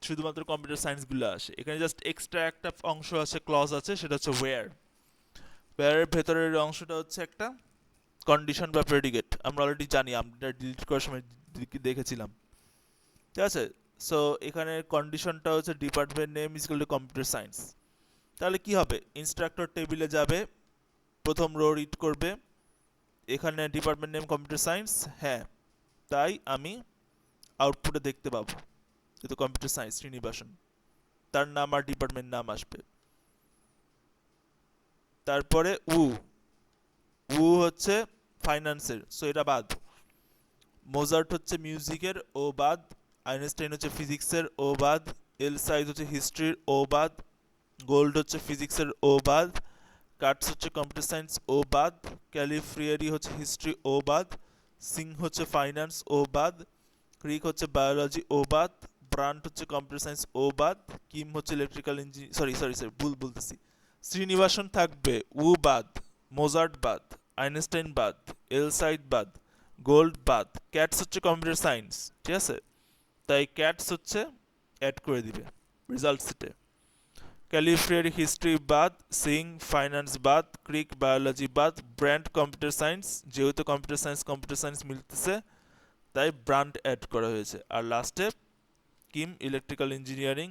শুধুমাত্র কম্পিউটার সায়েন্সগুলো আসে। এখানে জাস্ট এক্সট্রা একটা অংশ আছে, ক্লজ আছে, সেটা হচ্ছে ওয়্যারের ভেতরের অংশটা হচ্ছে একটা কন্ডিশন বা প্রেডিকেট। আমরা অলরেডি জানি, আমরা ডিলিট করার সময় দেখেছিলাম, ঠিক আছে? সো এখানে কন্ডিশনটা হচ্ছে department name is equal to computer science. তাহলে কি হবে, ইনস্ট্রাক্টর টেবিলে যাবে, প্রথম রো রিড করবে, এখানে ডিপার্টমেন্ট নেম কম্পিউটার সায়েন্স, হ্যাঁ, তাই আমি আউটপুটে দেখতে পাবো যেহেতু কম্পিউটার সায়েন্স শ্রীনিবাসন, তার নাম আর ডিপার্টমেন্ট নাম আসবে। তারপরে উ হচ্ছে ফাইন্যান্সের, সো এটা বাদ। মোজার্ট হচ্ছে মিউজিকের, ও বাদ। আইনস্টাইন হচ্ছে ফিজিক্সের, ও বাদ। এল সাইজ হচ্ছে হিস্ট্রির, ও বাদ। গোল্ড হচ্ছে ফিজিক্সের, ও বাদ। কাটস হচ্ছে কম্পিউটার সায়েন্স, ও বাদ। ক্যালিফ্রিয়ারি হচ্ছে হিস্ট্রি, ও বাদ। সিং হচ্ছে ফাইন্যান্স, ও বাদ। ক্রিক হচ্ছে বায়োলজি, ও বাদ। ব্রান্ট হচ্ছে কম্পিউটার সায়েন্স, ও বাদ। কিম হচ্ছে ইলেকট্রিক্যাল ইঞ্জিনিয়ার, সরি ভুল বলতেছি, শ্রীনিবাসন থাকবে, উ বাদ। মোজার্ট বাদ। আইনস্টাইন বাদ। এল সাইড বাদ। গোল্ড বাদ। ক্যাটস হচ্ছে কম্পিউটার সায়েন্স, ঠিক আছে? তাই ক্যাটস হচ্ছে অ্যাড করে দিবে রেজাল্ট সেটে। ক্যালিফ্রিয়ারি হিস্ট্রি বাদ। সিং ফাইন্যান্স বাদ। ক্রিক বায়োলজি বাদ। ব্র্যান্ড কম্পিউটার সায়েন্স, যেহেতু কম্পিউটার সায়েন্স মিলতেছে তাই ব্র্যান্ড অ্যাড করা হয়েছে। আর লাস্টে কিম ইলেকট্রিক্যাল ইঞ্জিনিয়ারিং,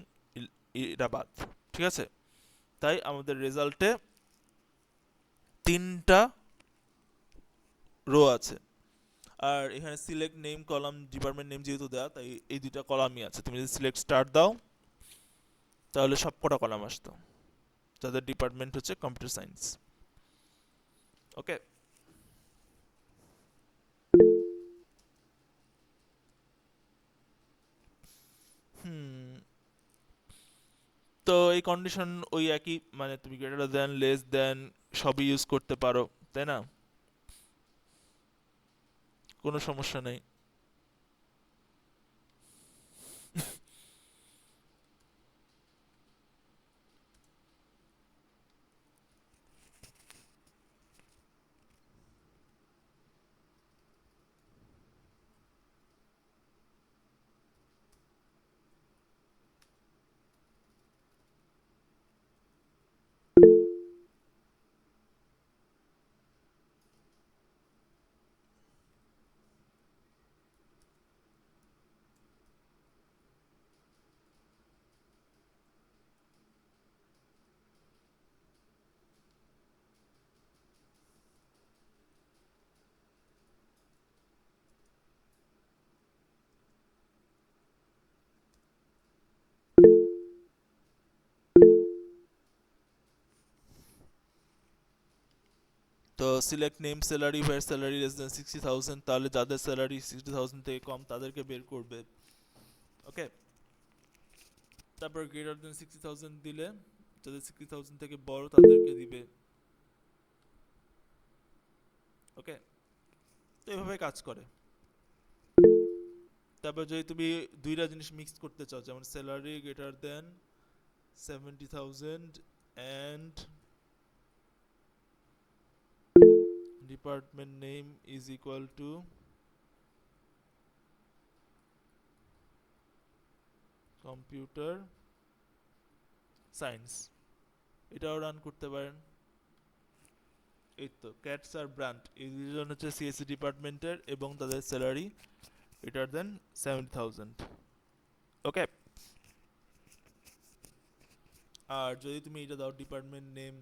এটা বাদ, ঠিক আছে? তাই আমাদের রেজাল্টে 3টা রো আছে। আর এখানে select name column, department name যেহেতু দেওয়া, তাই এই 2টা কলামই আছে। তুমি যদি সিলেক্ট স্টার্ট দাও তাহলে সব কটা কলাম আসতো, যাদের ডিপার্টমেন্ট হচ্ছে কম্পিউটার সায়েন্স। ওকে, হুম। তো এই কন্ডিশন ওই একই, মানে তুমি গ্রেটার দেন, লেস দেন সবই ইউজ করতে পারো, তাই না? কোনো সমস্যা নেই। তো select name salary where salary less than 60,000, তাহলে যাদের স্যালারি 60,000 থেকে কম তাদেরকে বের করবে। ওকে, তারপর গ্রেটার দেন 60,000 দিলে যাদের 60,000 থেকে বড় তাদেরকে দিবে। ওকে, তো এভাবে কাজ করে। তারপর যদি তুমি 2টা জিনিস মিক্স করতে চাও, যেমন salary greater than 70,000 and department name is equal to computer science, এটাও রান করতে পারেন। এই তো ক্যাটস আর ব্র্যান্ড, এই দুজন হচ্ছে সিএসসি ডিপার্টমেন্টের এবং তাদের স্যালারি গ্রেটার দেন 70,000। ওকে, আর যদি তুমি এটা দাও department name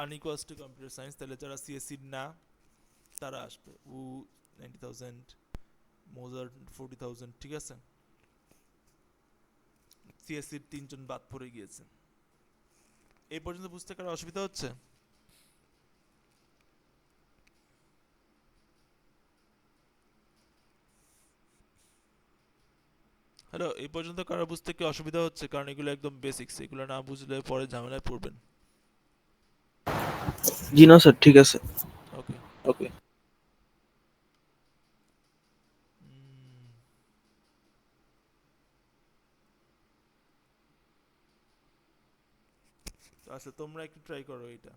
unequals to computer science, তাহলে যারা সিএসসি না তারা আসবে। 90,000, মোজার 40,000, ঠিক আছে? সিএসসির 3জন বাদ পড়ে গিয়েছে। এই পর্যন্ত বুঝতে কারো অসুবিধা হচ্ছে? হ্যালো, এই পর্যন্ত কারো বুঝতে কি অসুবিধা হচ্ছে? কারণ এগুলো একদম বেসিক্স, এগুলো না বুঝলে পরে ঝামেলায় পড়বেন। জি না স্যার, ঠিক আছে। ওকে। ওকে। আচ্ছা, তোমরা একটু ট্রাই করো এটা।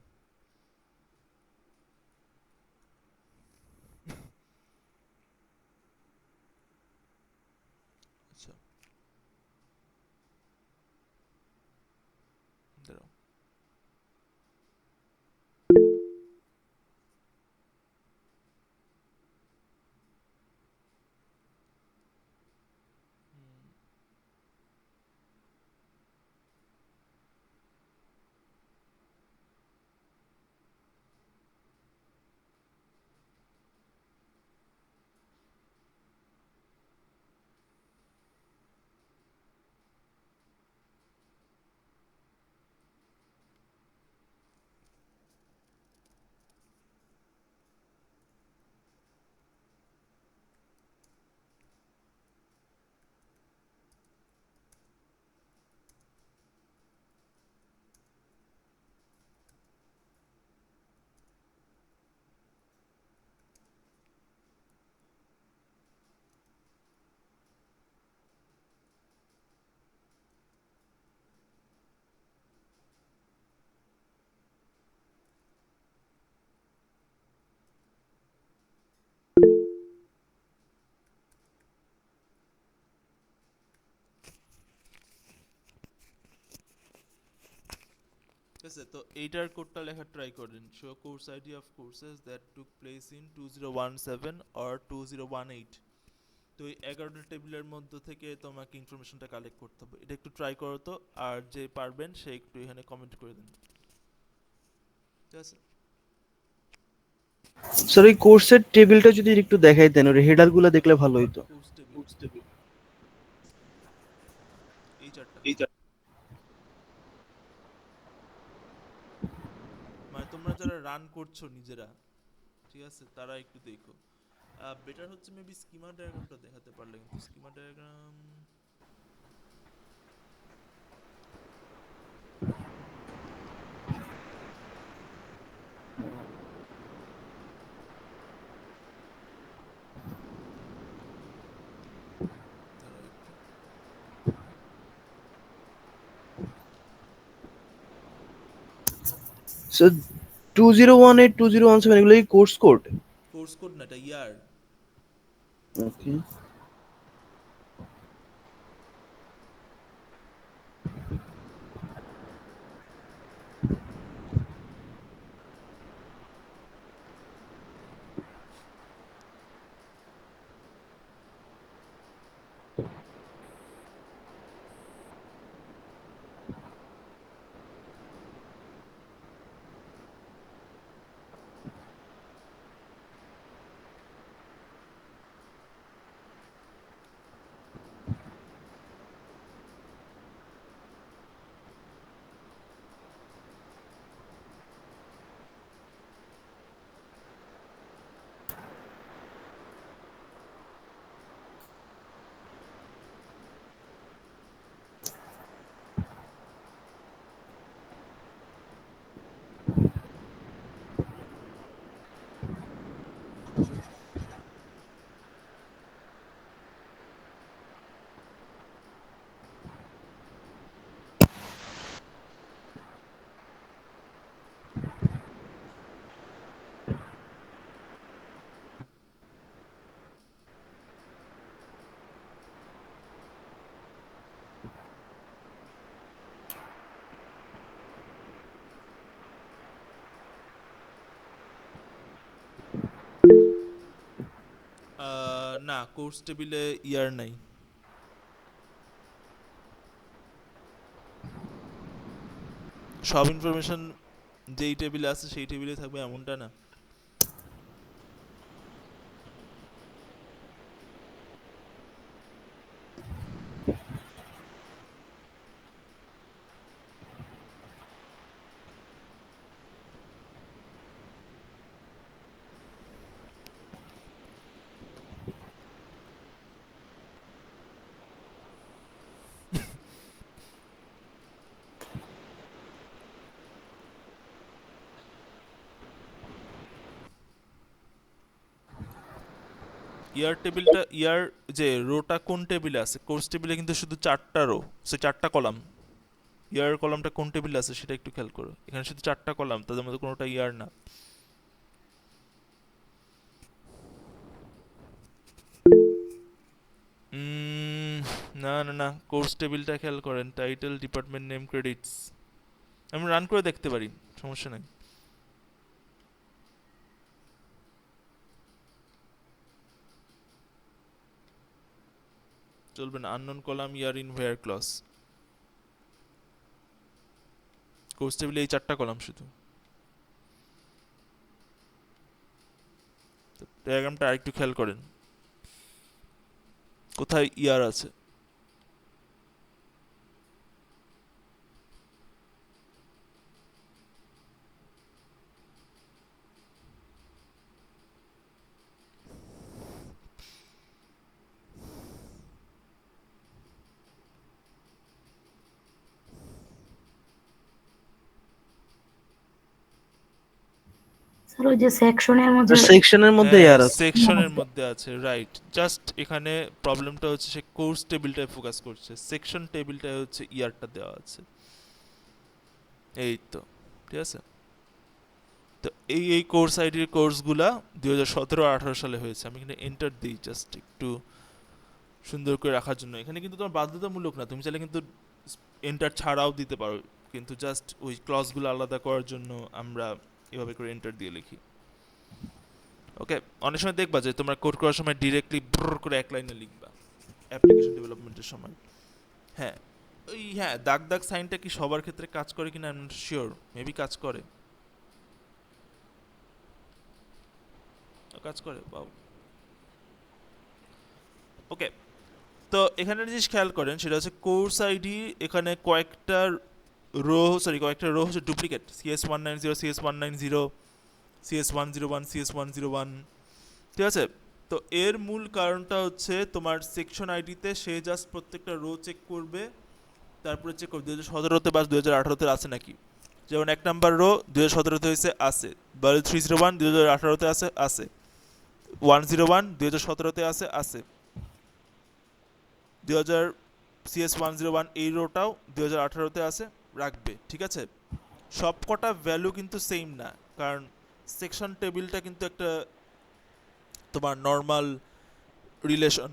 আচ্ছা, দাঁড়াও। ঠিক আছে, তো এইটার কোডটা লেখা ট্রাই করেন। Show course ID of courses that took place in 2017 or 2018। তো এই 11টা টেবিলের মধ্যে থেকে তোমাকে ইনফরমেশনটা কালেক্ট করতে হবে। এটা একটু ট্রাই করো তো, আর যে পারবেন সে একটু এখানে কমেন্ট করে দেন। ঠিক আছে। স্যার এই কোর্সের টেবিলটা যদি একটু দেখাই দেন, ওর হেডার গুলো দেখলে ভালো হতো। কোর্স টেবিল এই চারটা, মানে তোমরা যারা রান করছো নিজেরা, ঠিক আছে, তারা একটু দেখো। বেটার হচ্ছে মেবি স্কিমা ডায়াগ্রামটা দেখাতে পারলে, কিন্তু স্কিমা ডায়াগ্রাম ধরো একটু। স্যার 2018 2017 এগুলো কি কোর্স কোড? কোর্স কোড না, এটা ইয়ার। ওকে। না, কোর্স টেবিলে ইয়ার নাই। সব ইনফরমেশন যেই টেবিলে আছে সেই টেবিলে থাকবে এমনটা না। ইয়ার টেবিলটা ইয়ার যে রোটা কোন টেবিলে আছে, কোর্স টেবিলে কিন্তু শুধু 4টা রো, সে 4টা কলাম। ইয়ার কলামটা কোন টেবিলে আছে সেটা একটু খেয়াল করো, এখানে শুধু 4টা কলাম, তাদের মধ্যে কোনোটা ইয়ার না। না না না, কোর্স টেবিলটা খেয়াল করেন, টাইটেল, ডিপার্টমেন্ট নেম, ক্রেডিটস। আমি রান করে দেখতে পারি, সমস্যা নাই। চলবে না, unknown column, year in where clause. Course টেবিলে এই 4টা কলাম শুধু। ডায়াগ্রামটা আরেকটু খেয়াল করেন, কোথায় ইয়ার আছে। স্যার ওই যে সেকশনের মধ্যে সেকশনের মধ্যে ইয়ার আছে। সেকশনের মধ্যে আছে, রাইট। জাস্ট এখানে প্রবলেমটা হচ্ছে সে কোর্স টেবিলটায় ফোকাস করছে, সেকশন টেবিলটায় হচ্ছে ইয়ারটা দেওয়া আছে। এই তো, ঠিক আছে। তো এই এই কোর্স আইডির কোর্সগুলা 2017-18 সালে হয়েছে। আমি এখানে এন্টার দিই জাস্ট একটু সুন্দর করে রাখার জন্য। এখানে কিন্তু তোমার বাধ্যতামূলক না, তুমি চাইলে কিন্তু এন্টার ছাড়াও দিতে পারো, কিন্তু জাস্ট ওই ক্লজগুলো আলাদা করার জন্য আমরা এভাবে করে এন্টার দিয়ে লিখি। ওকে, অনেক সময় দেখবা যে তোমরা কোড করার সময় ডিরেক্টলি করে এক লাইনে লিখবা অ্যাপ্লিকেশন ডেভেলপমেন্টের সময়। হ্যাঁ, ওই হ্যাঁ, দাগ দাগ সাইনটা কি সবার ক্ষেত্রে কাজ করে কিনা আমি শিওর, মেবি কাজ করে, কাজ করে, পাও। ওকে, তো এখানে একটা জিনিস খেয়াল করেন, সেটা হচ্ছে কোর্স আইডি এখানে কয়েকটা রো হচ্ছে duplicate, CS190, CS190, CS101, CS101, ঠিক আছে। তো এর মূল কারণটা হচ্ছে তোমার সেকশন আইডিতে সে জাস্ট প্রত্যেকটা রো চেক করবে, তারপরে চেক করবে 2017-তে বা 2018-তে আছে নাকি। যেমন 1 নাম্বার রো 2017-তে হয়েছে, আছে। 301 2018-তে আছে, আছে। 101 2017-তে আছে, আছে। 2000 CS101 এই রোটাও 2018-তে আছে, রাখবে, ঠিক আছে। সব কটা ভ্যালু কিন্তু সেম না, কারণ সেকশন টেবিলটা কিন্তু একটা তোমার নর্মাল রিলেশন,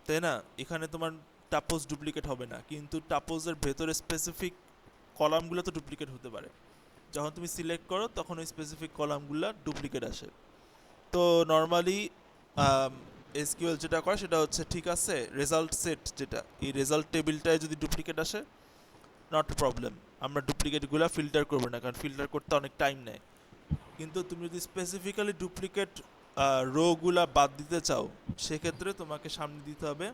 তাই না। এখানে তোমার টাপোজ ডুপ্লিকেট হবে না, কিন্তু টাপোজের ভেতরে স্পেসিফিক কলামগুলো তো ডুপ্লিকেট হতে পারে। যখন তুমি সিলেক্ট করো তখন ওই স্পেসিফিক কলামগুলো ডুপ্লিকেট আসে। তো নর্মালি এসকিউএল যেটা করে সেটা হচ্ছে, ঠিক আছে, রেজাল্ট সেট যেটা, এই রেজাল্ট টেবিলটায় যদি ডুপ্লিকেট আসে, নট প্রবলেম, আমরা ডুপ্লিকেটগুলো ফিল্টার করবো না, কারণ ফিল্টার করতে অনেক টাইম নেয়। কিন্তু তুমি যদি স্পেসিফিক্যালি ডুপ্লিকেট রোগুলা বাদ দিতে চাও, সেক্ষেত্রে তোমাকে সামনে দিতে হবে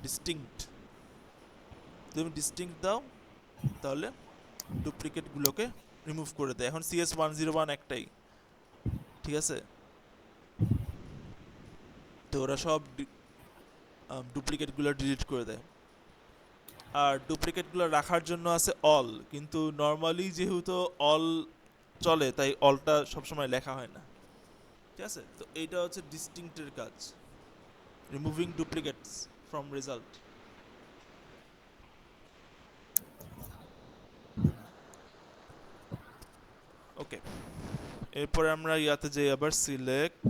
ডিস্টিংক্ট। তুমি ডিস্টিংক্ট দাও, তাহলে ডুপ্লিকেটগুলোকে রিমুভ করে দেয়। এখন CS101 একটাই, ঠিক আছে। তো ওরা সব ডুপ্লিকেটগুলো ডিলিট করে দেয়। আর ডুপ্লিকেটগুলো রাখার জন্য আছে অল, কিন্তু নর্মালি যেহেতু অল চলে, তাই অলটা সবসময় লেখা হয় না, ঠিক আছে। তো এইটা হচ্ছে ডিস্টিংক্টের কাজ, রিমুভিং ডুপ্লিকেটস ফ্রম রেজাল্ট। ওকে, এরপরে আমরা ইয়াতে যাই আবার, select,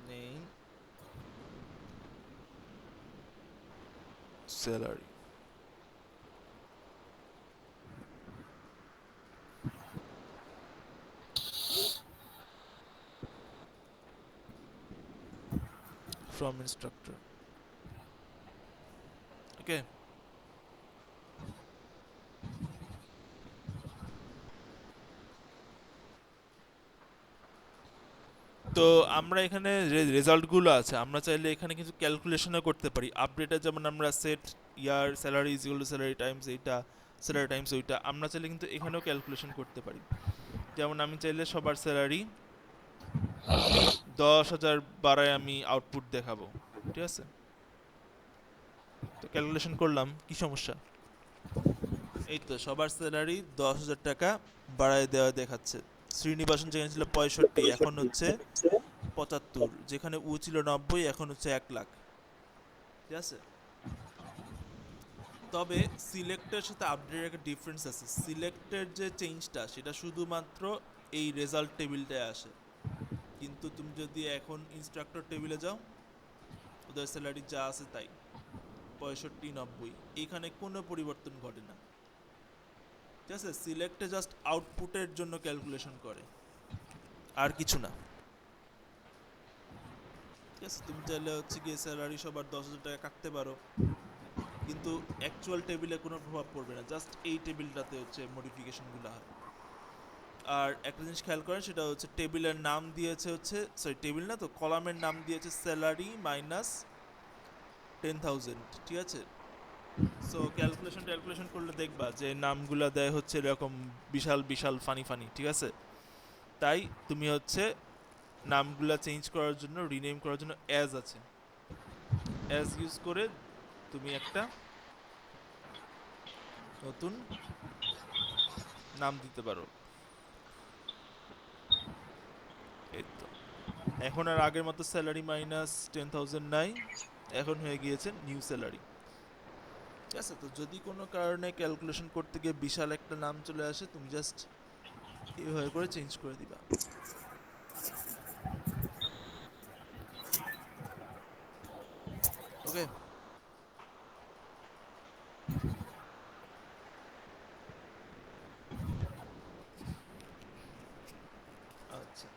name, salary. from instructor, ওকে। তো আমরা এখানে যে রেজাল্টগুলো আছে, আমরা চাইলে এখানে কিছু ক্যালকুলেশনও করতে পারি। আপডেটে যেমন আমরা set year salary is equal to salary Times এইটা, স্যালারি টাইমস ওইটা, আমরা চাইলে কিন্তু এখানেও ক্যালকুলেশন করতে পারি। যেমন আমি চাইলে সবার স্যালারি 10,000 বাড়ায় আমি আউটপুট দেখাবো, ঠিক আছে। তো ক্যালকুলেশন করলাম, কি সমস্যা? এই তো সবার স্যালারি 10,000 টাকা বাড়ায় দেওয়া দেখাচ্ছে। শ্রীনিবাসন যেখানে ছিল 65 এখন হচ্ছে 75, যেখানে উ ছিল 90 এখন হচ্ছে 1 লাখ। ঠিক আছে, তবে সিলেক্টের সাথে আপডেটের একটা ডিফারেন্স আছে। সিলেক্টের যে চেঞ্জটা সেটা শুধুমাত্র এই রেজাল্ট টেবিলটায় আসে, কিন্তু তুমি যদি এখন ইনস্ট্রাক্টর টেবিলে যাও ওদের স্যালারি যা আছে তাই, 65 90, এইখানে কোনো পরিবর্তন ঘটে না। ঠিক আছে, সিলেক্টে জাস্ট আউটপুটের জন্য ক্যালকুলেশন করে, আর কিছু না। ঠিক আছে, তুমি চাইলে হচ্ছে গিয়ে স্যালারি সবার 10,000 টাকা কাটতে পারো, কিন্তু অ্যাকচুয়াল টেবিলে কোনো প্রভাব পড়বে না, জাস্ট এই টেবিলটাতে হচ্ছে মডিফিকেশনগুলো হয়। আর একটা জিনিস খেয়াল করেন, সেটা হচ্ছে টেবিলের নাম দিয়েছে হচ্ছে, সরি টেবিল না তো, কলামের নাম দিয়েছে স্যালারি মাইনাস 10,000। ঠিক আছে, সো ক্যালকুলেশন করলে দেখবা যে নামগুলো দেয় হচ্ছে এরকম বিশাল বিশাল ফানি ফানি। ঠিক আছে, তাই তুমি হচ্ছে নামগুলা চেঞ্জ করার জন্য, রিনেম করার জন্য অ্যাজ আছে, অ্যাজ ইউজ করে তুমি একটা নতুন নাম দিতে পারো। এই তো, এখন আর আগের মতো স্যালারি মাইনাস 10,000 নাই, এখন হয়ে গিয়েছে নিউ স্যালারি। ঠিক আছে, তো যদি কোনো কারণে ক্যালকুলেশন করতে গিয়ে বিশাল একটা নাম চলে আসে, তুমি জাস্ট এইভাবে করে চেঞ্জ করে দিবা। ওকে, আচ্ছা,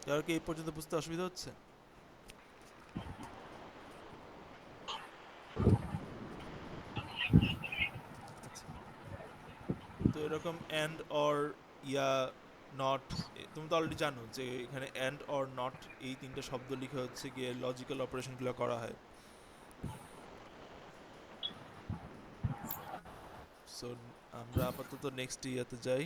কারো কি এই পর্যন্ত বুঝতে অসুবিধা হচ্ছে? আচ্ছা, তো এরকম অ্যান্ড অর ইয়া নট, তুমি তো অলরেডি জানো যে এখানে অ্যান্ড অর নট এই তিনটে শব্দ লিখে হচ্ছে গিয়ে লজিক্যাল অপারেশনগুলো করা হয়। সো আমরা আপাতত নেক্সট ইয়াতে যাই।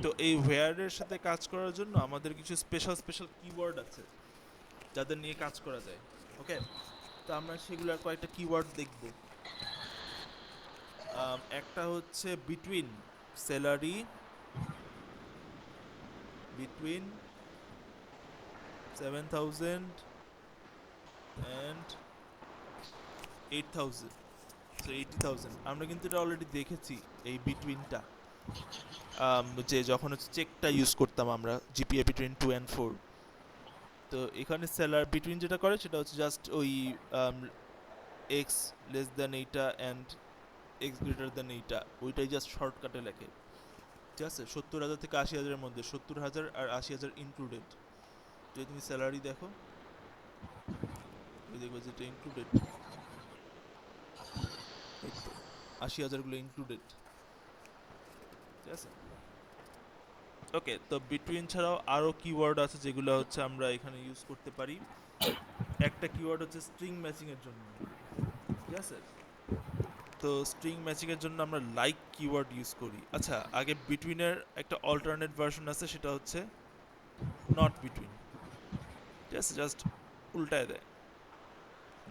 তো এই ওয়্যারের সাথে কাজ করার জন্য আমাদের কিছু স্পেশাল স্পেশাল কিওয়ার্ড আছে যাদের নিয়ে কাজ করা যায়। ওকে, তো আমরা সেগুলোর কয়েকটা কিওয়ার্ড দেখব। একটা হচ্ছে between, salary between 7,000 and 8,000, so 80,000। আমরা কিন্তু এটা অলরেডি দেখেছি, এই বিটুইনটা, যে যখন হচ্ছে চেকটা ইউজ করতাম আমরা, জিপিএ বিটুইন 2 and 4। তো এখানে সেলার বিটুইন যেটা করে সেটা হচ্ছে জাস্ট ওই এক্স লেস দেন এইটা অ্যান্ড এক্স গ্রেটার দেন এইটা, ওইটাই জাস্ট শর্টকাটে লেখে। ঠিক আছে, 70,000 থেকে 80,000-এর মধ্যে 70,000 আর 80,000 ইনক্লুডেড। যদি তুমি স্যালারি দেখো, ওই দেখবে যেটা ইনক্লুডেড, এই তো 80,000-গুলো ইনক্লুডেড। ঠিক আছে, ওকে, তো বিটুইন ছাড়াও আরও কিওয়ার্ড আছে যেগুলো হচ্ছে আমরা এখানে ইউজ করতে পারি। একটা কিওয়ার্ড হচ্ছে স্ট্রিং ম্যাচিং এর জন্য। ঠিক আছে, তো স্ট্রিং ম্যাচিং এর জন্য আমরা লাইক কিওয়ার্ড ইউজ করি। আচ্ছা, আগে বিটুইনের একটা অল্টারনেট ভার্সন আছে, সেটা হচ্ছে নট বিটুইন। ঠিক আছে, জাস্ট উল্টায় দেয়,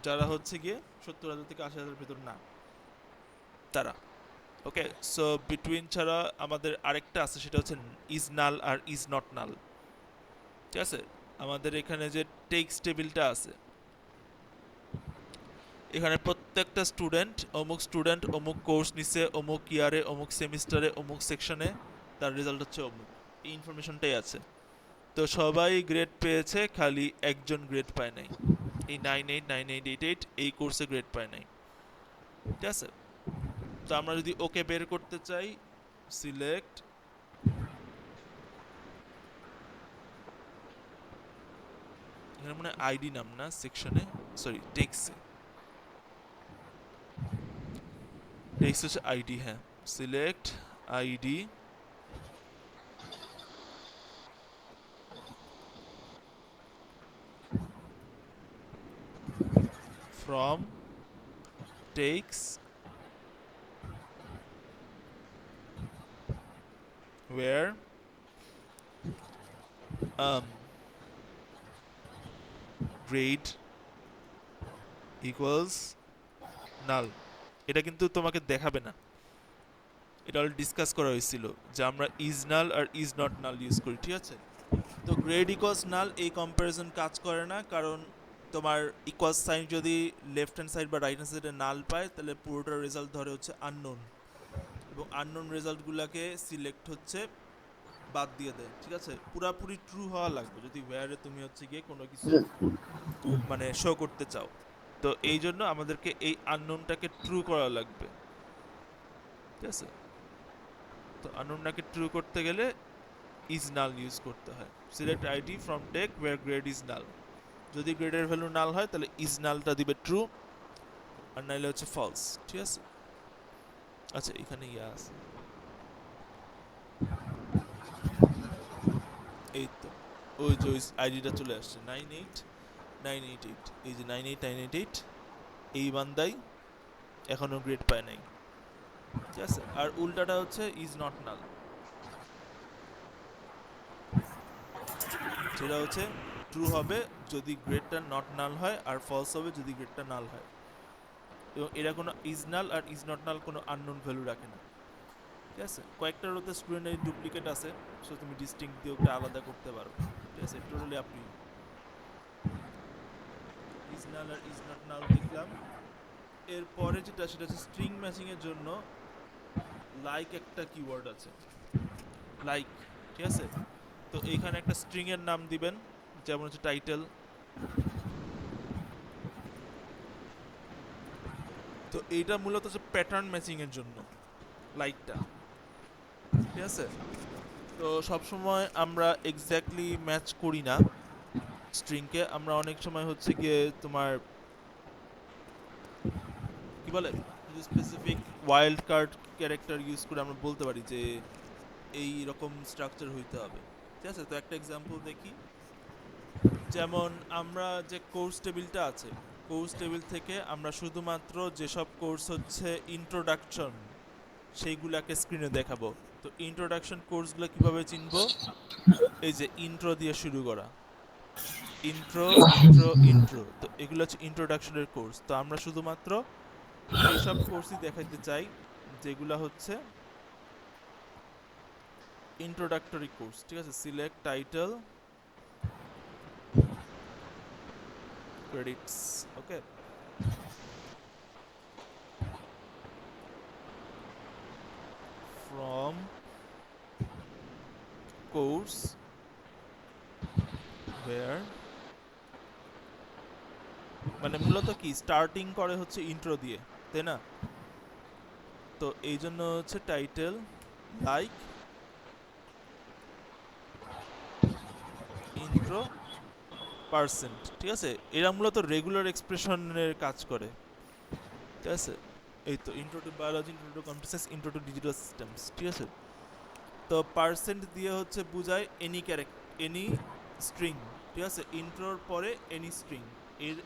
যারা হচ্ছে গিয়ে 70,000 থেকে 80,000-এর ভেতর না, তারা। ওকে, সো বিটুইন ছাড়া আমাদের আরেকটা আছে, সেটা হচ্ছে ইজ নাল আর ইজ নট নাল। ঠিক আছে, আমাদের এখানে যে টেক্সট টেবিলটা আছে, এখানে প্রত্যেকটা স্টুডেন্ট অমুক কোর্স নিছে, অমুক ইয়ারে, অমুক সেমিস্টারে, অমুক সেকশনে, তার রেজাল্ট হচ্ছে অমুক, এই ইনফরমেশনটাই আছে। তো সবাই গ্রেড পেয়েছে, খালি একজন গ্রেড পায় নাই, এই 989888 এই কোর্সে গ্রেড পায় নাই। ঠিক আছে, তো আমরা যদি ওকে বের করতে চাই, সিলেক্ট, এখানে মনে হয় আইডি নাম না, সেকশনে, সরি টেক্সট হচ্ছে আইডি, হ্যাঁ। Select ID from text where grade equals null. এটা কিন্তু তোমাকে দেখাবে না, এটা অলরেডি ডিসকাস করা হয়েছিল যে আমরা ইজ নাল আর ইজ নট নাল ইউজ করি, ঠিক আছে? তো গ্রেড ইকুয়ালস নাল এই কম্প্যারিজন কাজ করে না, কারণ তোমার ইকুয়াল সাইন যদি লেফট হ্যান্ড সাইড বা রাইট হ্যান্ড সাইডে নাল পায় তাহলে পুরোটার রেজাল্ট ধরে হচ্ছে আননোন, এবং আননোন রেজাল্টগুলোকে সিলেক্ট হচ্ছে বাদ দিয়ে দেয়, ঠিক আছে? পুরাপুরি ট্রু হওয়া লাগবে যদি ওয়্যারে তুমি হচ্ছে গিয়ে কোনো কিছু মানে শো করতে চাও। তো এই জন্য আমাদেরকে এই আননোনটাকে ট্রু করা লাগবে, ঠিক আছে? তো আননোনটাকে ট্রু করতে গেলে ইজ নাল ইউজ করতে হয়। Select ID from take where grade is null. যদি গ্রেডের ভ্যালু নাল হয় তাহলে ইজ নালটা দিবে ট্রু, আর নাইলে হচ্ছে ফলস, ঠিক আছে? আচ্ছা এখানে ইয়া আছে, এই তো ওই যে ওই আইডিটা চলে আসছে 98988, এই যে 98988, এই বান্দাই এখনো গ্রেড পায় নাই, ঠিক আছে? আর উল্টাটা হচ্ছে ইজ নট নাল, যেটা হচ্ছে ট্রু হবে যদি গ্রেডটা নট নাল হয়, আর ফলস হবে যদি গ্রেডটা নাল হয়। এবং এরা কোনো ইজ নাল আর ইজ নট নাল কোনো আননোন ভ্যালু রাখে না, ঠিক আছে? কয়েকটার মধ্যে স্টুডেন্টের ডুপ্লিকেট আছে, সো তুমি ডিস্টিংক্ট দিয়ে ওটা আলাদা করতে পারো, ঠিক আছে? টোটালি আপনি ইজ নাল আর ইজ নট নাল দেখলাম। এরপরে যেটা সেটা হচ্ছে স্ট্রিং ম্যাচিং এর জন্য লাইক একটা কিওয়ার্ড আছে, লাইক, ঠিক আছে? তো এইখানে একটা স্ট্রিং এর নাম দিবেন, যেমন হচ্ছে টাইটেল। তো এইটা মূলত হচ্ছে প্যাটার্ন ম্যাচিং এর জন্য লাইকটা, ঠিক আছে? তো সবসময় আমরা এক্স্যাক্টলি ম্যাচ করি না স্ট্রিংকে, আমরা অনেক সময় হচ্ছে গিয়ে তোমার কি বলে specific wild card character use করে আমরা বলতে পারি যে এই রকম স্ট্রাকচার হইতে হবে, ঠিক আছে? তো একটা এক্সাম্পল দেখি, যেমন আমরা যে কোর্স টেবিলটা আছে, কোর্স টেবিল থেকে আমরা শুধুমাত্র যেসব কোর্স হচ্ছে ইন্ট্রোডাকশন সেইগুলাকে স্ক্রিনে দেখাবো। তো ইন্ট্রোডাকশন কোর্সগুলো কিভাবে চিনবো? এই যে ইন্ট্রো দিয়ে শুরু করা, ইন্ট্রো ইন্ট্রো ইন্ট্রো, তো এগুলো হচ্ছে ইন্ট্রোডাকশনের কোর্স। তো আমরা শুধুমাত্র এইসব কোর্সই দেখাইতে চাই যেগুলো হচ্ছে ইন্ট্রোডাক্টরি কোর্স, ঠিক আছে? Select title credits, okay? From course where, মানে মূলত কি স্টার্টিং করে হচ্ছে ইন্ট্রো দিয়ে, তাই না? তো এই জন্য হচ্ছে টাইটেল লাইক ইন্ট্রো পার্সেন্ট, ঠিক আছে? এরা মূলত রেগুলার এক্সপ্রেশনের কাজ করে, ঠিক আছে? এই তো intro to biology, intro to computer science, intro to digital systems, ঠিক আছে? তো পার্সেন্ট দিয়ে হচ্ছে বুঝায় এনি এনি স্ট্রিং, ঠিক আছে? ইন্ট্রোর পরে এনি স্ট্রিং,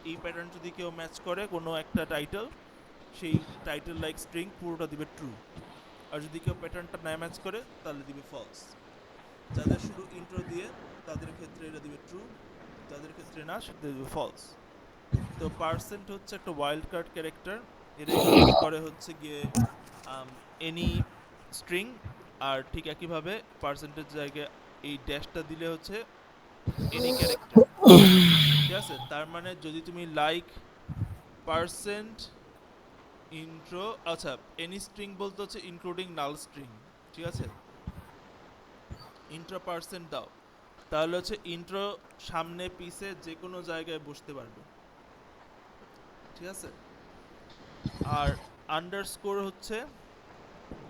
এই প্যাটার্ন যদি কেউ ম্যাচ করে কোনো একটা টাইটেল, সেই টাইটেল লাইক স্ট্রিং পুরোটা দিবে ট্রু, আর যদি কেউ প্যাটার্নটা না ম্যাচ করে তাহলে দিবে ফলস। যাদের শুধু ইন্ট্রো দিয়ে তাদের ক্ষেত্রে এটা দিবে ট্রু, যাদের ক্ষেত্রে না সেটা দিবে ফলস। তো পার্সেন্ট হচ্ছে একটা ওয়াইল্ড কার্ড ক্যারেক্টার, এটা ইউজ করে হচ্ছে গিয়ে এনি স্ট্রিং, আর ঠিক একইভাবে পার্সেন্টের জায়গায় এই ড্যাশটা দিলে হচ্ছে এনি ক্যারেক্টার, ঠিক আছে? তার মানে যদি তুমি লাইক পার্সেন্ট ইন্ট্রো, আচ্ছা এনি স্ট্রিং বলতে হচ্ছে ইনক্লুডিং নাল স্ট্রিং, ঠিক আছে? ইন্ট্রো পার্সেন্ট দাও, তাহলে হচ্ছে ইন্ট্রো সামনে পিছে যে কোনো জায়গায় বসতে পারবে, ঠিক আছে? আর আন্ডারস্কোর হচ্ছে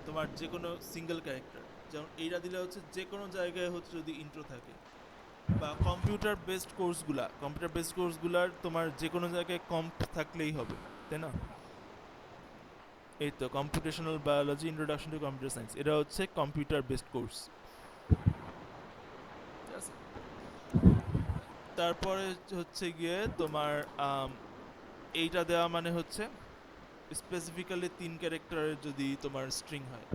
তোমার যে কোনো সিঙ্গেল ক্যারেক্টার, যেমন এইটা দিলে হচ্ছে যে কোনো জায়গায় হচ্ছে যদি ইন্ট্রো থাকে, বা কম্পিউটার বেসড কোর্সগুলার তোমার যে কোনো জায়গায় কম্প থাকলেই হবে, তাই না? এই তো computational biology introduction to computer science, এটা হচ্ছে কম্পিউটার বেসড কোর্স। ঠিক আছে, তারপরে হচ্ছে গিয়ে তোমার এইটা দেওয়া মানে হচ্ছে স্পেসিফিক্যালি 3 ক্যারেক্টারের যদি তোমার স্ট্রিং হয়,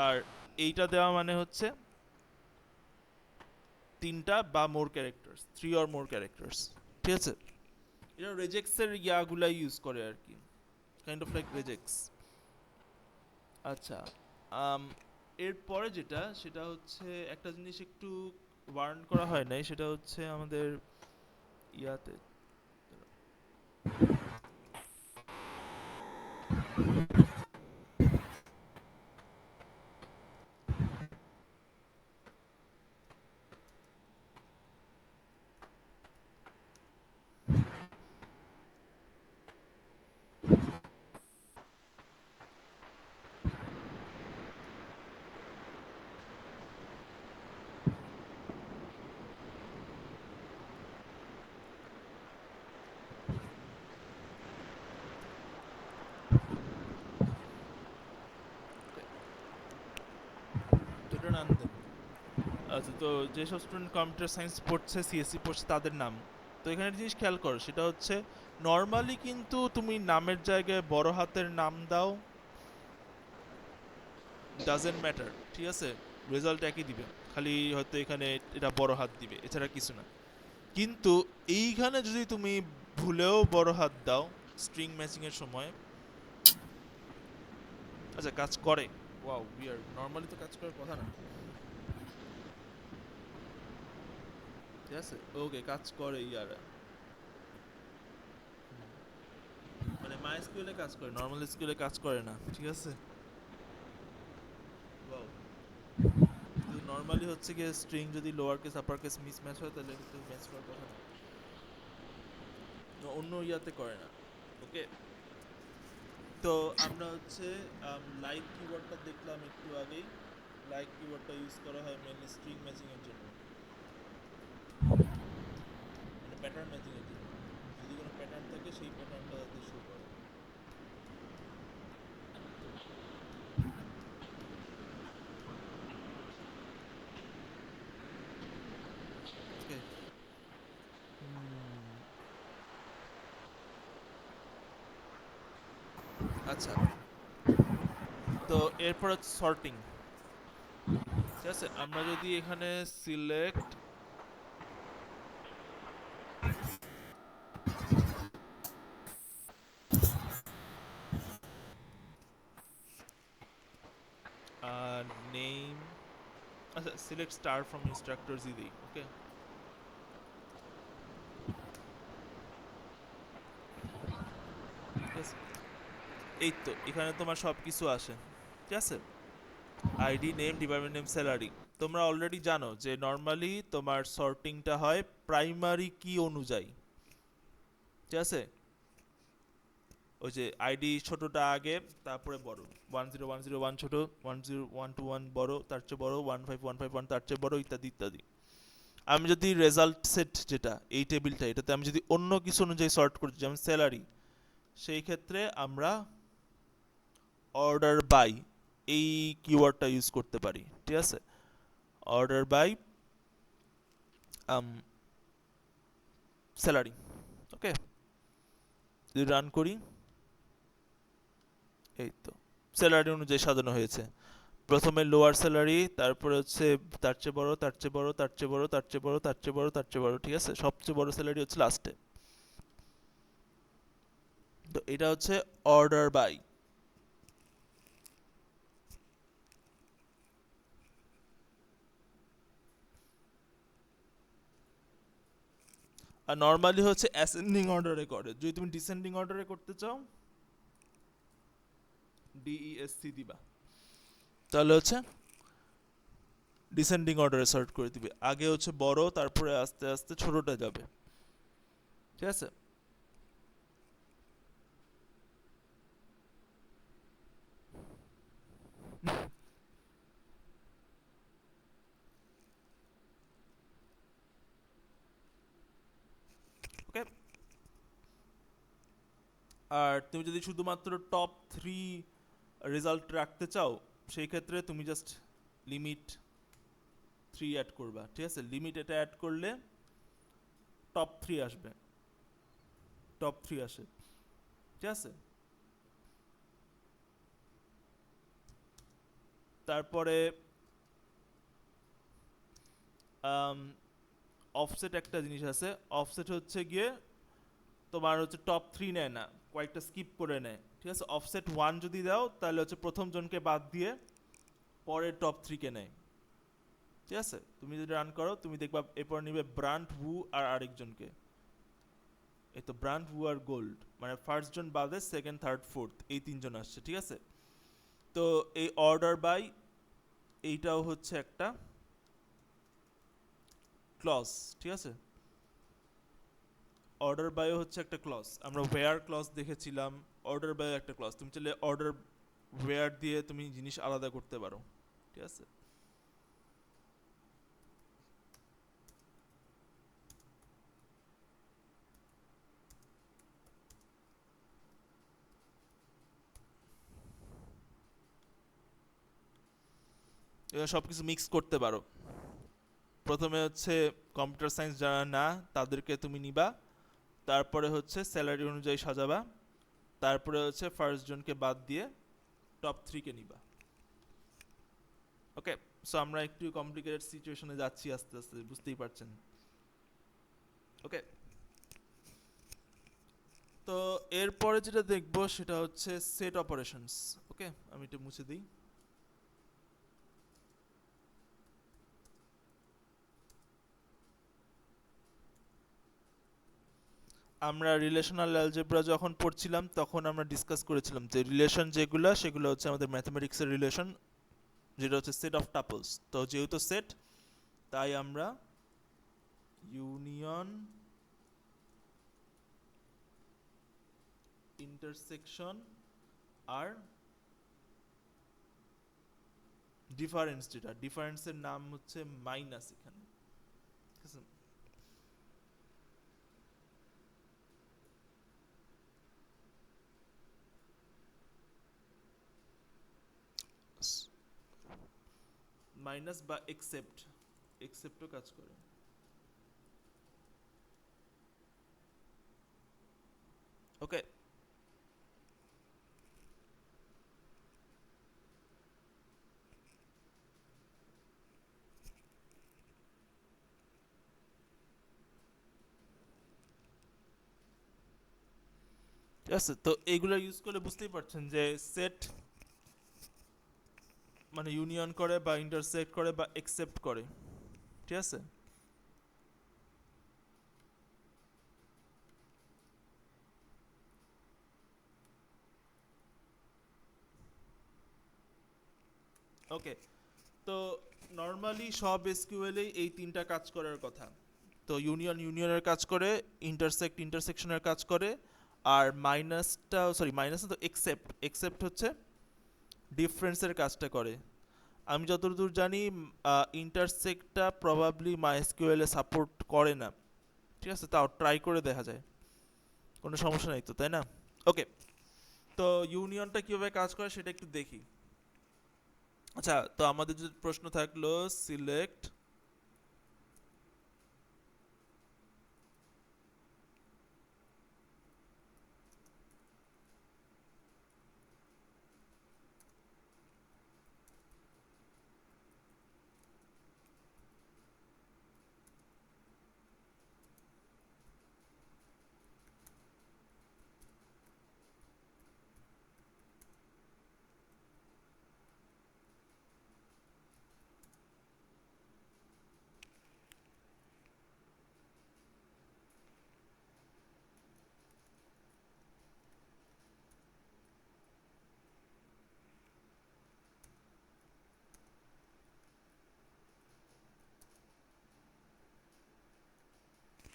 আর এইটা দেওয়া মানে হচ্ছে 3টা বা মোর ক্যারেক্টার্স, 3 অর মোর ক্যারেক্টার্স। ঠিক আছে, এটা রেজেক্সের ইয়াগুলাই ইউজ করে আর কি, কাইন্ড অফ লাইক রেজেক্স। আচ্ছা, এরপরে যেটা সেটা হচ্ছে একটা জিনিস একটু ওয়ার্ন করা হয় নাই, সেটা হচ্ছে আমাদের ইয়াতে দুটো নাম দেন। আচ্ছা, তো যেসব স্টুডেন্ট কম্পিউটার সায়েন্স পড়ছে, সিএসসি পড়ছে, তাদের নাম। তো এখানে একটা জিনিস খেয়াল করো, সেটা হচ্ছে নর্মালি কিন্তু তুমি নামের জায়গায় বড় হাতের নাম দাও, ডাজেন্ট ম্যাটার, ঠিক আছে, রেজাল্ট একই দিবে, খালি হয়তো এখানে এটা বড় হাত দিবে, এছাড়া কিছু না। কিন্তু এইখানে যদি তুমি ভুলেও বড় হাত দাও স্ট্রিং ম্যাচিং এর সময়, আচ্ছা কাজ করে, ওয়াও উইয়ার্ড, নর্মালি তো কাজ করার কথা না। ঠিক আছে, ওকে, কাজ করে ইয়ার, মানে মাই স্কুলে কাজ করে, নর্মাল স্কুলে কাজ করে না। ঠিক আছে, ওয়াও, কিন্তু নর্মালি হচ্ছে গিয়ে স্ট্রিং যদি lower case upper case miss match হয় তাহলে কিন্তু ম্যাচ করার কথা না, অন্য ইয়াতে করে না। ওকে, তো আমরা হচ্ছে লাইক কিওয়ার্ডটা দেখলাম একটু আগেই। লাইক কিওয়ার্ডটা ইউজ করা হয় মেইনলি স্ট্রিং ম্যাচিং এর জন্য, মানে প্যাটার্ন ম্যাচিং এর জন্য, যদি কোনো প্যাটার্ন থাকে সেই প্যাটার্নটা যাতে শো করে। ওকে, আচ্ছা, তো এরপর হচ্ছে সর্টিং। ঠিক আছে, আমরা যদি এখানে সিলেক্ট নেম, আচ্ছা সিলেক্ট স্টার ফ্রম ইনস্ট্রাক্টরস দিই। ওকে, ঠিক আছে, এই তো এখানে তোমার সব কিছু আসে। ঠিক আছে, ID, name, department name, salary. তোমরা অলরেডি জানো যে নর্মালি তোমার সর্টিংটা হয় প্রাইমারি কি অনুযায়ী। ঠিক আছে, ওই যে আইডি ছোটটা আগে, তারপরে বড়, 10101 ছোট, 10121 বড়, তার চেয়ে বড়, 15151 তার চেয়ে বড়, ইত্যাদি ইত্যাদি। আমি যদি রেজাল্ট সেট যেটা এই টেবিলটা, এটাতে আমি যদি অন্য কিছু অনুযায়ী সর্ট করতে, যেমন স্যালারি, সেই ক্ষেত্রে আমরা অর্ডার বাই এই কিওয়ার্ডটা ইউজ করতে পারি। ঠিক আছে, অর্ডার বাই স্যালারি। ওকে, যদি রান করি, এই তো স্যালারি অনুযায়ী সাজানো হয়েছে। প্রথমে লোয়ার স্যালারি, তারপরে হচ্ছে তার চেয়ে বড়, তার চেয়ে বড়, তার চেয়ে বড়, তার চেয়ে বড়, তার চেয়ে বড়, তার চেয়ে বড়। ঠিক আছে, সবচেয়ে বড় স্যালারি হচ্ছে লাস্টে। তো এটা হচ্ছে অর্ডার বাই। আর নর্মালি হচ্ছে অ্যাসেন্ডিং অর্ডারে করে। যদি তুমি ডিসেন্ডিং অর্ডারে করতে চাও, ডিইএসসি দিবা, তাহলে হচ্ছে ডিসেন্ডিং অর্ডারে সর্ট করে দিবে। আগে হচ্ছে বড়, তারপরে আস্তে আস্তে ছোটটা যাবে। ঠিক আছে, ওকে, আর তুমি যদি শুধুমাত্র টপ 3 রেজাল্ট রাখতে চাও সেই ক্ষেত্রে তুমি জাস্ট লিমিট 3 অ্যাড করবা, ঠিক আছে? লিমিট এটা অ্যাড করলে টপ 3 আসবে, টপ 3 আসে, ঠিক আছে? তারপরে অফসেট একটা জিনিস আছে। অফসেট হচ্ছে গিয়ে তোমার হচ্ছে টপ 3 নেয় না, কয়েকটা স্কিপ করে নেয়, ঠিক আছে? অফসেট 1 যদি দাও তাহলে হচ্ছে প্রথম জনকে বাদ দিয়ে পরের টপ 3 কে নেয়, ঠিক আছে? তুমি যদি রান করো তুমি দেখবা এরপর নিবে ব্রান্ড হু আর আরেকজনকে, এই তো ব্রান্ড হু আর গোল্ড, মানে ফার্স্ট জন বাদে সেকেন্ড থার্ড ফোর্থ এই তিনজন আসছে, ঠিক আছে? তো এই অর্ডার বাই এইটাও হচ্ছে একটা ক্লজ, ঠিক আছে? অর্ডার বাইও হচ্ছে একটা ক্লজ, আমরা ওয়্যার ক্লজ দেখেছিলাম, অর্ডার বাই একটা ক্লজ। তুমি চাইলে অর্ডার ওয়্যার দিয়ে তুমি জিনিস আলাদা করতে পারো, ঠিক আছে? এবার সব কিছু মিক্স করতে পারো। প্রথমে হচ্ছে কম্পিউটার সায়েন্স যারা না তাদেরকে তুমি নিবা, তারপরে হচ্ছে স্যালারি অনুযায়ী সাজাবা, তারপরে হচ্ছে ফার্স্ট জনকে বাদ দিয়ে টপ 3 কে নিবা। ওকে, সো আমরা একটু কমপ্লিকেটেড সিচুয়েশনে যাচ্ছি আস্তে আস্তে, বুঝতেই পারছেন। ওকে, তো এরপরে যেটা দেখবো সেটা হচ্ছে সেট অপারেশনস। ওকে, আমি এটা মুছে দিই। আমরা রিলেশনাল অ্যালজেব্রা যখন পড়ছিলাম তখন আমরা ডিসকাস করেছিলাম যে রিলেশন যেগুলো সেগুলো হচ্ছে আমাদের ম্যাথমেটিক্সের রিলেশন, যেটা হচ্ছে সেট অফ টাপলস। তো যেহেতু সেট, তাই আমরা ইউনিয়ন, ইন্টারসেকশন আর ডিফারেন্স, যেটা ডিফারেন্সের নাম হচ্ছে মাইনাস এখানে, ঠিক আছে? মাইনাস বা এক্সেপ্ট, এক্সেপ্টও কাজ করে। ওকে, ঠিক আছে? তো এইগুলো ইউজ করলে বুঝতেই পারছেন যে সেট মানে ইউনিয়ন করে বা ইন্টারসেক্ট করে বা এক্সেপ্ট করে, ঠিক আছে? ওকে, তো নর্মালি সব এসকিউএলেই এই তিনটা কাজ করার কথা। তো ইউনিয়ন ইউনিয়নের কাজ করে, ইন্টারসেক্ট ইন্টারসেকশনের কাজ করে, আর মাইনাসটা, সরি মাইনাস তো এক্সেপ্ট, এক্সেপ্ট হচ্ছে ডিফারেন্সের কাজটা করে। আমি যতদূর জানি ইন্টারসেক্টটা প্রবাবলি মাইএসকিউএলে সাপোর্ট করে না, ঠিক আছে? তাও ট্রাই করে দেখা যায়, কোনো সমস্যা নেই তো, তাই না? ওকে, তো ইউনিয়নটা কীভাবে কাজ করে সেটা একটু দেখি। আচ্ছা, তো আমাদের যে প্রশ্ন থাকলো সিলেক্ট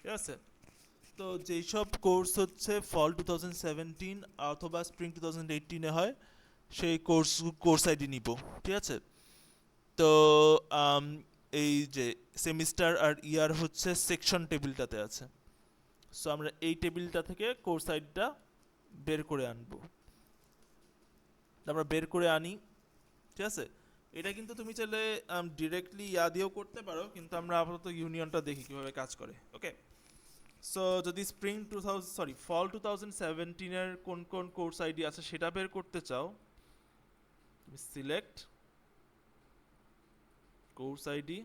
ঠিক আছে? তো যেই সব কোর্স হচ্ছে ফল 2017 অথবা স্প্রিং 2018 হয় সেই কোর্স আইডি নিব, ঠিক আছে? তো আম, এই যে সেমিস্টার আর ইয়ার হচ্ছে সেকশন টেবিলটাতে আছে, সো আমরা এই টেবিলটা থেকে কোর্স আইডিটা বের করে আনবো, আমরা বের করে আনি, ঠিক আছে। এটা কিন্তু তুমি চাইলে ডিরেক্টলি দিয়েও করতে পারো, কিন্তু আমরা আপাতত ইউনিয়নটা দেখি কিভাবে কাজ করে। ওকে, সো যদি ফল 2017 এর কোন কোন কোর্স আইডি আছে সেটা বের করতে চাও, তুমি select course ID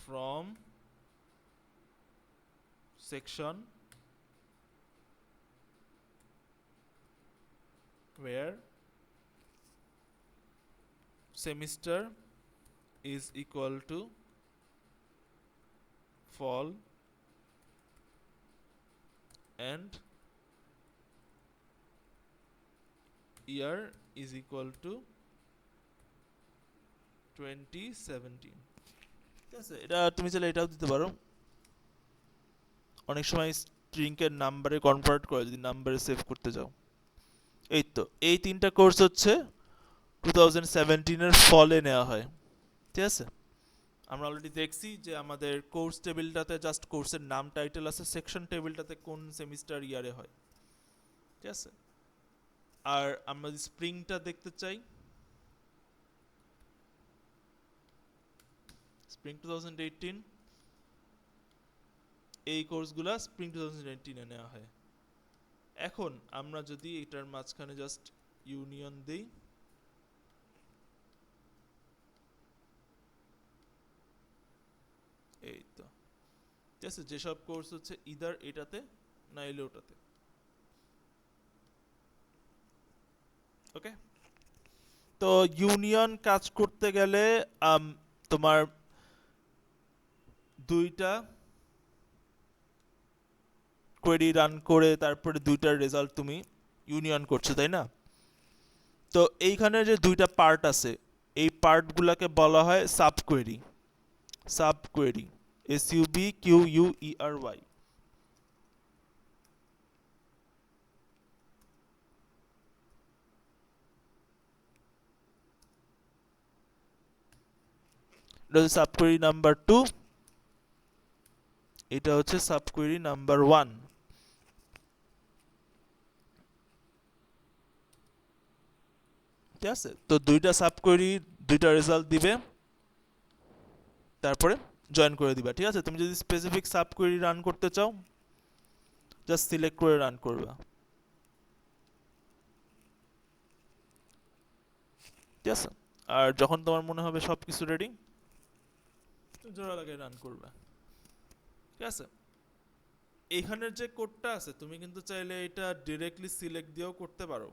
from section where semester is equal to fall and year is equal to 2017, ঠিক আছে। এটা তুমি চাইলে এটাও দিতে পারো, অনেক সময় স্ট্রিং এর নাম্বারে কনভার্ট করে যদি নাম্বারে সেভ করতে যাও। এই তো এই তিনটা কোর্স হচ্ছে 2017 এর ফলে নেওয়া হয়, ঠিক আছে। আমরা অলরেডি দেখছি যে আমাদের কোর্স টেবিলটাতে জাস্ট কোর্সের নাম টাইটেল আছে, সেকশন টেবিলটাতে কোন সেমিস্টার ইয়ারে হয়, ঠিক আছে। আর আমরা যদি স্প্রিংটা দেখতে চাই, স্প্রিং 2018, এই কোর্সগুলা স্প্রিং 2018 এ নেওয়া হয়। এখন আমরা যদি এটার মাঝখানে জাস্ট ইউনিয়ন দেই, এই তো, ঠিক আছে। যেসব কোর্স হচ্ছে ইদার এটাতে না এলে ওটাতে, ওকে। তো ইউনিয়ন কাজ করতে গেলে তোমার দুইটা কোয়েরি রান করে তারপরে দুইটার রেজাল্ট তুমি ইউনিয়ন করছো, তাই না? তো এইখানে যে দুইটা পার্ট আছে, এই পার্টগুলোকে বলা হয় sub query, sub query, SUBQUERY। এটা হচ্ছে সাব কোয়েরি নাম্বার 2, এটা হচ্ছে সাব কোয়েরি নাম্বার 1, ঠিক আছে। তো দুইটা সাব কোয়েরি দুইটা রেজাল্ট দিবে, তারপরে জয়েন করে দিবা, ঠিক আছে। তুমি যদি স্পেসিফিক সাব কোয়েরি রান করতে চাও জাস্ট সিলেক্ট করে রান করবা, ঠিক আছে। আর যখন তোমার মনে হবে সবকিছু রেডি, জোড়া লাগিয়ে রান করবা, ঠিক আছে। এইখানের যে কোডটা আছে তুমি কিন্তু চাইলে এটা ডিরেক্টলি সিলেক্ট দিয়েও করতে পারো।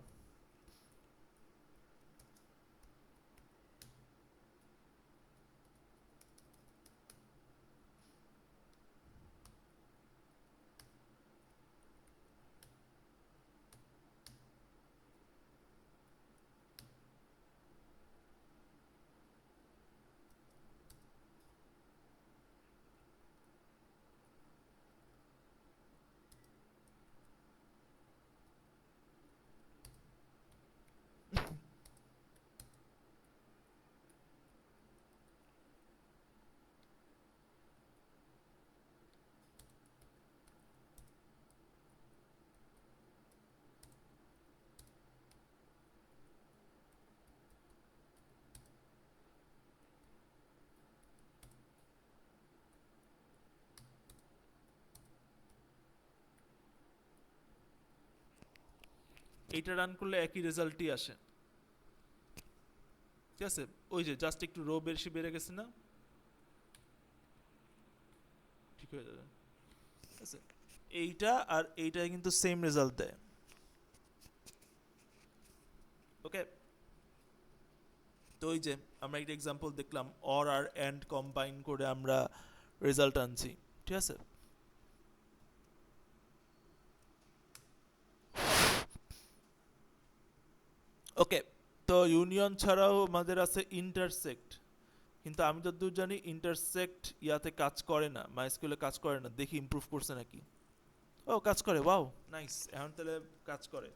এইটা রান করলে একই রেজাল্টই আসে, ঠিক আছে। ওই যে জাস্ট একটু রো বেশি বেড়ে গেছে না, ঠিক হয়ে যাবে, ঠিক আছে। এইটা আর এইটা কিন্তু সেম রেজাল্ট দেয়, ওকে। তো ওই যে আমরা একটা এক্সাম্পল দেখলাম, অর আর এন্ড কম্বাইন করে আমরা রেজাল্ট আনছি, ঠিক আছে। ওকে, তো ইউনিয়ন ছাড়াও আমাদের আছে ইন্টারসেক্ট, কিন্তু আমি যতদূর জানি ইন্টারসেক্ট ইয়াতে কাজ করে না, মাইস্কুলে কাজ করে না। দেখি ইমপ্রুভ করছে নাকি। ও কাজ করে, ওয়াও নাইস, এখন তাহলে কাজ করে,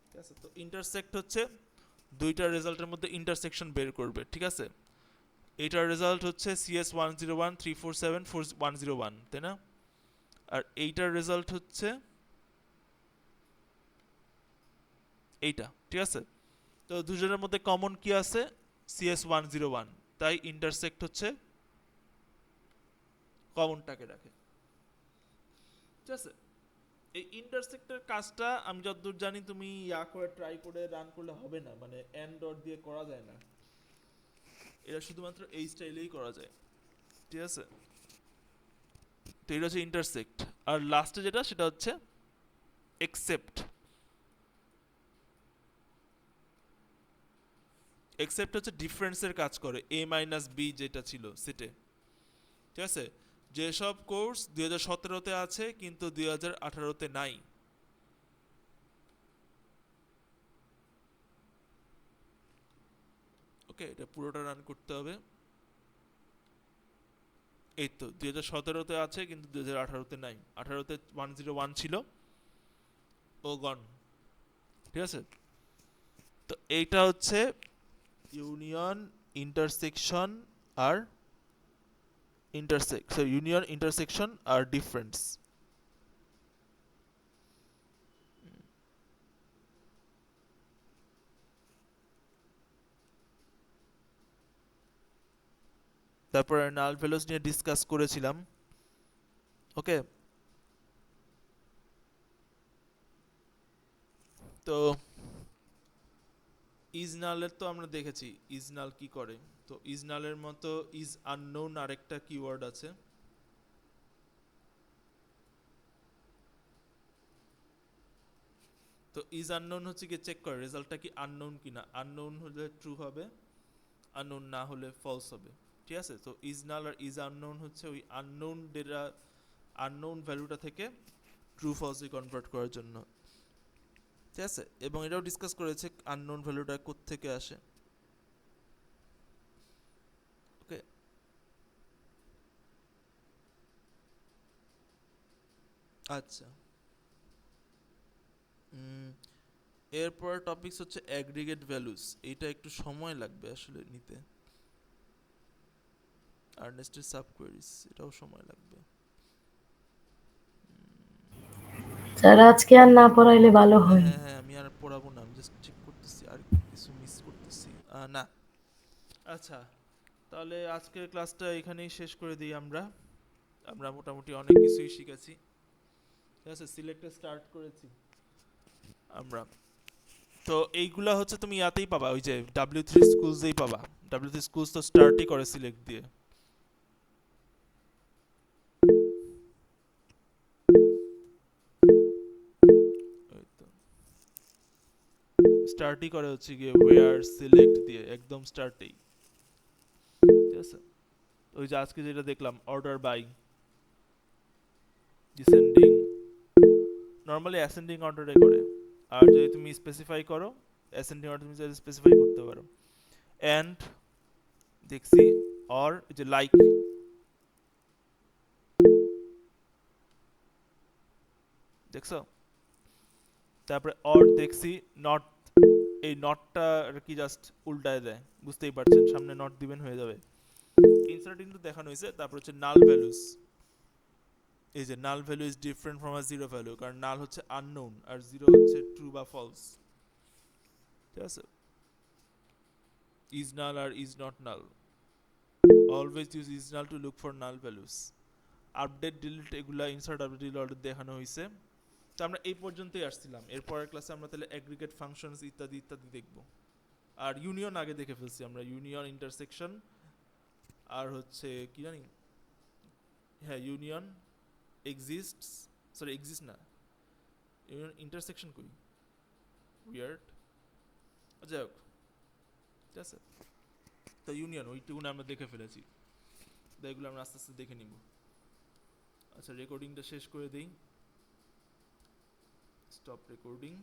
ঠিক আছে। তো ইন্টারসেক্ট হচ্ছে দুইটা রেজাল্টের মধ্যে ইন্টারসেকশন বের করবে, ঠিক আছে। এটার রেজাল্ট হচ্ছে CS1013474101, তাই না? আর এইটার রেজাল্ট হচ্ছে এইটা, ঠিক আছে? তো দুজনের মধ্যে কমন কি আছে? CS101, তাই ইন্টারসেক্ট হচ্ছে কমনটাকে রাখে, ঠিক আছে? এই ইন্টারসেক্টের কাজটা আমি যতদূর জানি তুমি করে ট্রাই করে রান করলে হবে না, মানে এন্ড ডট দিয়ে করা যায় না, এটা শুধুমাত্র এই স্টাইলেই করা যায়, ঠিক আছে? তো এটা হচ্ছে ইন্টারসেক্ট। আর লাস্টে যেটা সেটা হচ্ছে এক্সেপ্ট। এক্সেপ্ট হচ্ছে ডিফারেন্সের কাজ করে, a মাইনাস বি যেটা ছিল সেটে, ঠিক আছে? যেসব কোর্স 2017-তে আছে কিন্তু 2018-তে নাই, ওকে, এটা পুরোটা রান করতে হবে। এই তো 2017-তে আছে কিন্তু 2018-তে নাই, 18-তে 101 ছিল, ও গন, ঠিক আছে? তো এইটা হচ্ছে ইউনিয়ন, ইন্টারসেকশন আর ইউনিয়ন, ইন্টারসেকশন আর ডিফারেন্স। তারপরে নাল ভ্যালুস নিয়ে ডিসকাস করেছিলাম, ওকে। তো ইজ নালের তো আমরা দেখেছি ইজ নাল কি করে। তো ইজ নালের মতো ইজ আননোন আরেকটা কিওয়ার্ড আছে, তো ইজ আননোন হচ্ছে কি চেক করে রেজাল্টটা কি আননোন কিনা, আননোন হলে ট্রু হবে, আননোন না হলে ফলস হবে, ঠিক আছে? তো ইজ নাল আর ইজ আননোন হচ্ছে ওই আননোন ডেটা, আননোন ভ্যালুটা থেকে ট্রু ফলসে কনভার্ট করার জন্য, ঠিক আছে? এবং এটাও ডিসকাস করেছে আননোন ভ্যালুটা কোত্থেকে আসে, ওকে। আচ্ছা, এরপর টপিকস হচ্ছে অ্যাগ্রিগেট ভ্যালুস। এটা একটু সময় লাগবে আসলে নিতে, আর্নেস্টের সাবকোয়েরিজ, এটাও সময় লাগবে। স্যার আজকে আর না পড়াইলে ভালো হ্যাঁ হয়। হ্যাঁ হ্যাঁ, আমি আর পড়াবো না, আমি জাস্ট চেক করতেছি আর কিছু মিস করতেছি না। আচ্ছা, তাহলে আজকের ক্লাসটা এখানেই শেষ করে দিই আমরা। আমরা মোটামুটি অনেক কিছুই শিখেছি, ঠিক আছে? সিলেক্টে স্টার্ট করেছি আমরা। তো এইগুলা হচ্ছে তুমি ইয়াতেই পাবা, ওই যে W3 স্কুলসেই পাবা। W3 স্কুলস তো স্টার্টই করে সিলেক্ট দিয়ে, ওই তো স্টার্টই করে হচ্ছে গিয়ে ওয়্যার সিলেক্ট দিয়ে, একদম স্টার্টেই, ঠিক আছে? ওই যে আজকে যেটা দেখলাম order by descending, normally ascending অর্ডারে করে। আর যদি তুমি স্পেসিফাই করো অ্যাসেন্ডিং অর্ডার, তুমি স্পেসিফাই করতে পারো। এন্ড দেখছি, অর যে লাইক, দেখছো? তারপরে অর দেখছি, নট, এই নটটা আর কি জাস্ট উল্টায় দেয়, বুঝতেই পারছেন, সামনে নট দিবেন হয়ে যাবে। ইনসার্ট ইনটু দেখানো হয়েছে। তারপর হচ্ছে নাল ভ্যালুস, এই যে null value is different from a zero value, কারণ নাল হচ্ছে আননোন আর জিরো হচ্ছে ট্রু বা ফলস, ঠিক আছে? ইজ নাল আর is not null, always use is null to look for null values. Update delete, এগুলা ইনসার্ট আপডেট ডিলিট অলরেডি দেখানো হয়েছে। তো আমরা এই পর্যন্তই আসছিলাম, এরপরের ক্লাসে আমরা তাহলে অ্যাগ্রিগেট ফাংশনস ইত্যাদি ইত্যাদি দেখব। আর ইউনিয়ন আগে দেখে ফেলছি আমরা, ইউনিয়ন, ইন্টারসেকশন আর হচ্ছে কি জানি, হ্যাঁ ইউনিয়ন এক্সিস্টস, সরি এক্সিস্ট না, ইউনিয়ন ইন্টারসেকশন কই, উইয়ার্ড, যাই হোক, ঠিক আছে? তো ইউনিয়ন ওইটুকুন আমরা দেখে ফেলেছি, তো এগুলো আমরা আস্তে আস্তে দেখে নিব। আচ্ছা, রেকর্ডিংটা শেষ করে দিই, স্টপ রেকর্ডিং।